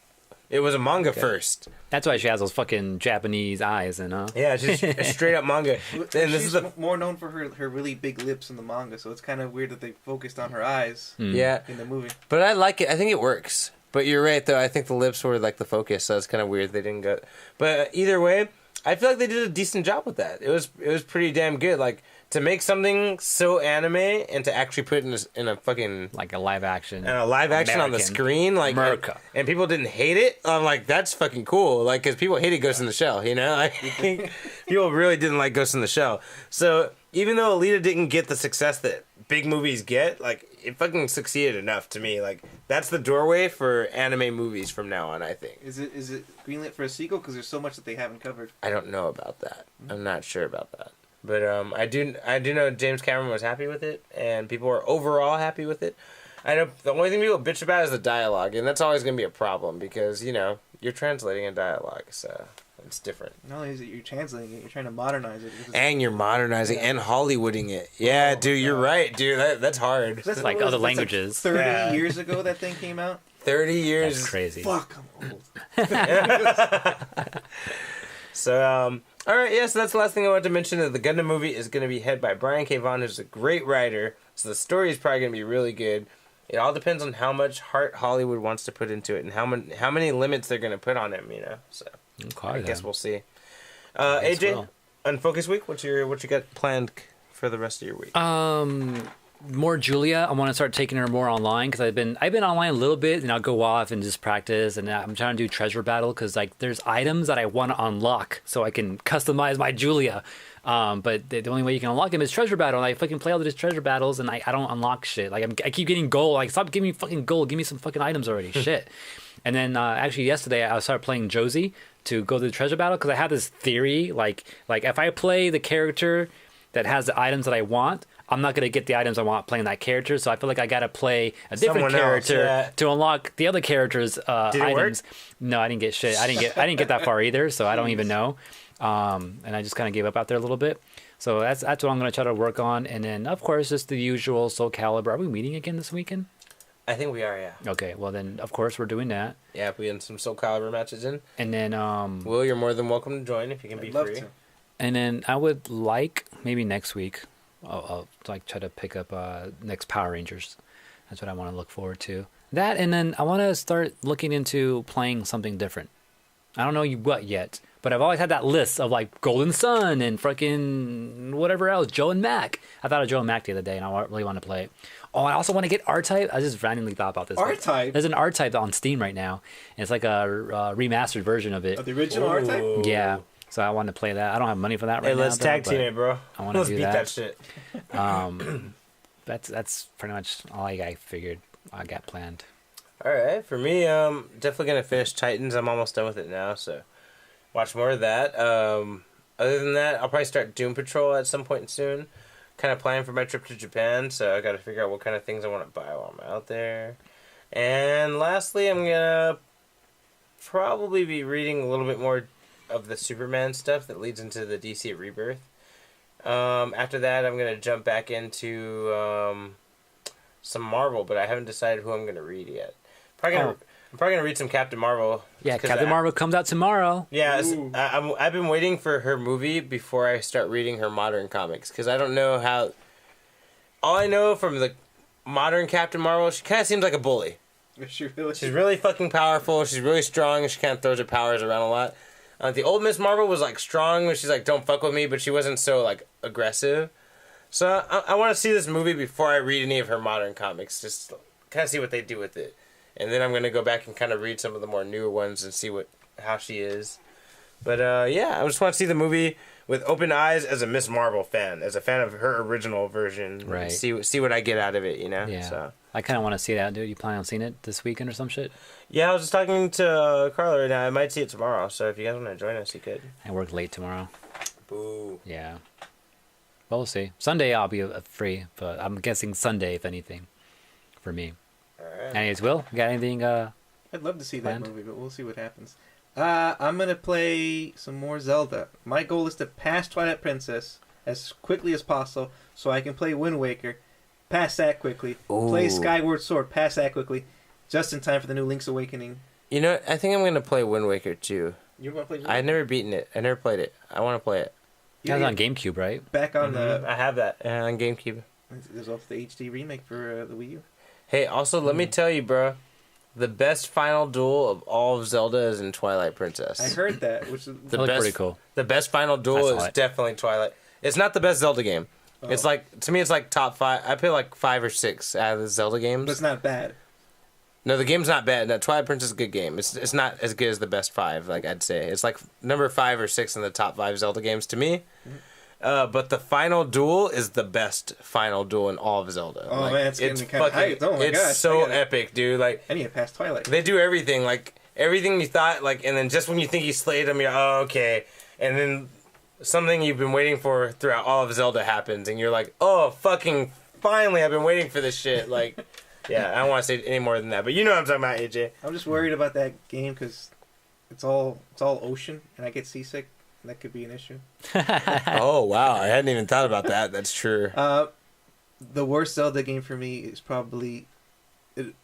It was a manga first. That's why she has those fucking Japanese eyes, and Yeah, it's just a straight up manga. And this She's is the more known for her really big lips in the manga, so it's kind of weird that they focused on her eyes yeah, in the movie. but I like it. I think it works. But you're right, though. I think the lips were like the focus, so it's kind of weird they didn't go. But either way, I feel like they did a decent job with that. It was pretty damn good. Like to make something so anime and to actually put it in a fucking like a live action. and a live action on the American. screen, like America. and people didn't hate it. I'm like, that's fucking cool. Like, because people hated Ghost in the Shell, you know. Like, people really didn't like Ghost in the Shell. So even though Alita didn't get the success that big movies get, like it fucking succeeded enough to me. Like that's the doorway for anime movies from now on. I think. Is it greenlit for a sequel? Because there's so much that they haven't covered. I don't know about that. I'm not sure about that. But I do know James Cameron was happy with it, and people were overall happy with it. I know the only thing people bitch about is the dialogue, and that's always going to be a problem because, you know, you're translating a dialogue, so it's different. Not only is it you're translating it, you're trying to modernize it. And you're modernizing and Hollywooding it. Yeah, dude, you're right, dude. That's hard. That's like what other was it? That's languages. 30 Yeah. years ago that thing came out. 30 years. That's crazy. Fuck, I'm old. So, all right, yeah, so that's the last thing I wanted to mention. That the Gundam movie is going to be head by Brian K. Vaughan, who's a great writer. So the story is probably going to be really good. It all depends on how much heart Hollywood wants to put into it and how many limits they're going to put on him, you know. So Okay, I guess then. we'll see. guess AJ, we'll. Unfocused week. What you got planned for the rest of your week? More Julia. I want to start taking her more online because I've been online a little bit, and I'll go off and just practice. And I'm trying to do treasure battle because like there's items that I want to unlock so I can customize my Julia. But the only way you can unlock them is treasure battle. And I fucking play all these treasure battles, and I don't unlock shit. Like I keep getting gold. Like stop giving me fucking gold. Give me some fucking items already. Shit. And then actually yesterday I started playing Josie to go to the treasure battle because I have this theory like if I play the character that has the items that I want, I'm not gonna get the items I want playing that character. So I feel like I gotta play a different Someone else, character yeah. to unlock the other character's Did it items. work? No, I didn't get shit. I didn't get that far either. So I don't even know. And I just kind of gave up out there a little bit. So that's what I'm gonna try to work on. And then of course just the usual Soul Calibur. Are we meeting again this weekend? I think we are, yeah. Okay, well then of course we're doing that. Yeah, we had some Soul Calibur matches in. And then Will, you're more than welcome to join if you can be I'd love free. to. and then I would like maybe next week I'll like try to pick up next Power Rangers. That's what I want to look forward to. That, and then I want to start looking into playing something different. I don't know what yet, but I've always had that list of like Golden Sun and fucking whatever else, Joe and Mac. I thought of Joe and Mac the other day, and I really want to play it. Oh, I also want to get R-Type. I just randomly thought about this. R-Type? There's an R-Type on Steam right now, and it's like a remastered version of it. The original R-Type? Yeah. So I want to play that. I don't have money for that right Hey, now. let's tag though, team but it, bro. I wanna Let's do beat that. that shit. That's pretty much all I figured I got planned. All right, for me, definitely gonna finish Titans. I'm almost done with it now, so watch more of that. Other than that, I'll probably start Doom Patrol at some point soon. Kind of planning for my trip to Japan, so I got to figure out what kind of things I want to buy while I'm out there. And lastly, I'm gonna probably be reading a little bit more of the Superman stuff that leads into the DC Rebirth. After that, I'm gonna jump back into some Marvel, but I haven't decided who I'm gonna read yet. I'm probably gonna read some Captain Marvel. Yeah, Captain Marvel comes out tomorrow. Yeah, Ooh. I've been waiting for her movie before I start reading her modern comics because I don't know how. All I know from the modern Captain Marvel, she kind of seems like a bully. She really, She's really fucking powerful. She's really strong, and she kind of throws her powers around a lot. The old Miss Marvel was like strong, and she's like, "Don't fuck with me," but she wasn't so like aggressive. So I want to see this movie before I read any of her modern comics, just kind of see what they do with it, and then I'm gonna go back and kind of read some of the more newer ones and see how she is. But yeah, I just want to see the movie with open eyes as a Miss Marvel fan, as a fan of her original version. Right. See what I get out of it, you know? Yeah. So. I kind of want to see that, dude. You plan on seeing it this weekend or some shit? Yeah, I was just talking to Carla right now. I might see it tomorrow, so if you guys want to join us, you could. I work late tomorrow. Boo. Yeah. Well, we'll see. Sunday I'll be free, but I'm guessing Sunday, if anything, for me. All right. Anyways, Will, you got anything? I'd love to see planned? that movie, but we'll see what happens. I'm gonna play some more Zelda. My goal is to pass Twilight Princess as quickly as possible, so I can play Wind Waker, pass that quickly, play Ooh. Skyward Sword, pass that quickly, just in time for the new Link's Awakening. You know, I think I'm going to play Wind Waker too. You're gonna play? I've never beaten it. I never played it. I want to play it. You guys on GameCube, right? Back on I have that on GameCube. there's also the HD remake for the Wii U. Hey, also, let me tell you, bro. The best final duel of all of Zelda is in Twilight Princess. I heard that, which is the That looked best, pretty cool. The best final I duel saw is it. definitely Twilight. It's not the best Zelda game. It's like, to me, it's like top 5. I play like 5 or 6 out of the Zelda games. but it's not bad. No, the game's not bad. No, Twilight Princess is a good game. It's not as good as the best 5, like I'd say. It's like number 5 or 6 in the top 5 Zelda games to me. But the final duel is the best final duel in all of Zelda. Oh, Like, man, it's getting kinda hyped. Oh, my it's gosh, so I gotta- epic, dude. Like, I need to pass Twilight. they do everything, like everything you thought, like, and then just when you think you slayed them, you're oh, okay, and then something you've been waiting for throughout all of Zelda happens, and you're like, oh, fucking finally, I've been waiting for this shit. Like, yeah, I don't want to say any more than that, but you know what I'm talking about, AJ. I'm just worried about that game because it's all ocean, and I get seasick. And that could be an issue. Oh wow, I hadn't even thought about that. That's true. The worst Zelda game for me is probably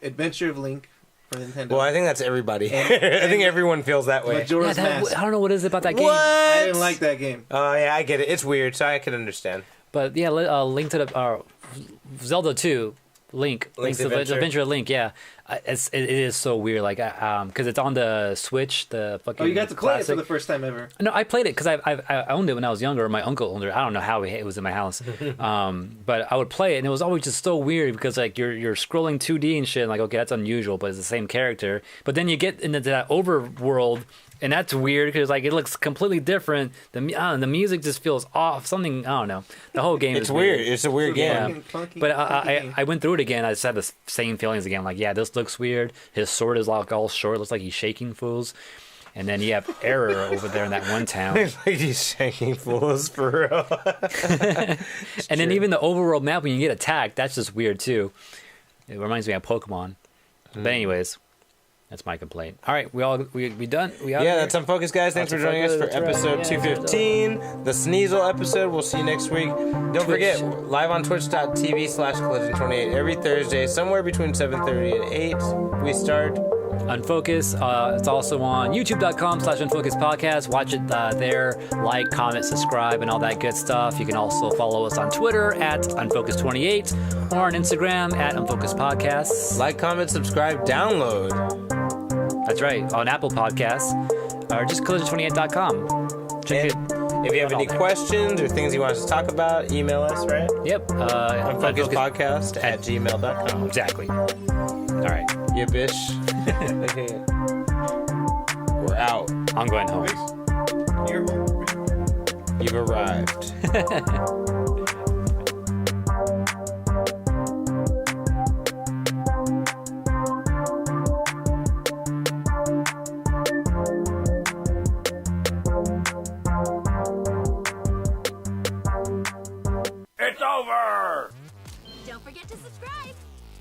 Adventure of Link for Nintendo. Well, I think that's everybody. And- I think everyone feels that way. Majora's Mask. I don't know what it is about that What? game. I didn't like that game. Oh yeah, I get it. It's weird, so I can understand. But yeah, Link to the Zelda 2, Link's Adventure of Link. Yeah, it is so weird. Like, because it's on the Switch, the fucking. Oh, you got to play it for classic. the first time ever. No, I played it because I owned it when I was younger. Or my uncle owned it. I don't know how it was in my house, but I would play it, and it was always just so weird because like you're scrolling 2D and shit. And like, okay, that's unusual, but it's the same character. But then you get into that overworld. And that's weird because like it looks completely different. The music just feels off. Something I don't know. The whole game It's is weird. It's a weird game. Yeah. Funky But game. I went through it again. I just had the same feelings again. Like, yeah, this looks weird. His sword is like all short. Looks like he's shaking fools. And then you have Error over there in that one town. It's like he's shaking fools for real. And then even the overworld map when you get attacked, that's just weird too. It reminds me of Pokemon. But anyways, that's my complaint. All right, we done. We out Yeah, here? that's Unfocused, guys. Thanks for joining us for That's right. episode 215, the Sneasel episode. We'll see you next week. Don't forget, live on twitch.tv/collision28 every Thursday, somewhere between 7:30 and 8. We start. Unfocused. It's also on youtube.com/Unfocused Podcast. Watch it there. Like, comment, subscribe, and all that good stuff. You can also follow us on Twitter at Unfocused28 or on Instagram at Unfocused Podcasts. Like, comment, subscribe, download. That's right. On Apple Podcasts or just collision28.com. Check And it. if you have any questions or things you want us to talk about, email us, right? Yep. Unfocusedpodcast@gmail.com. Exactly. All right. Yeah, bitch. We're out. I'm going home. You're home. You've arrived. It's over! Don't forget to subscribe.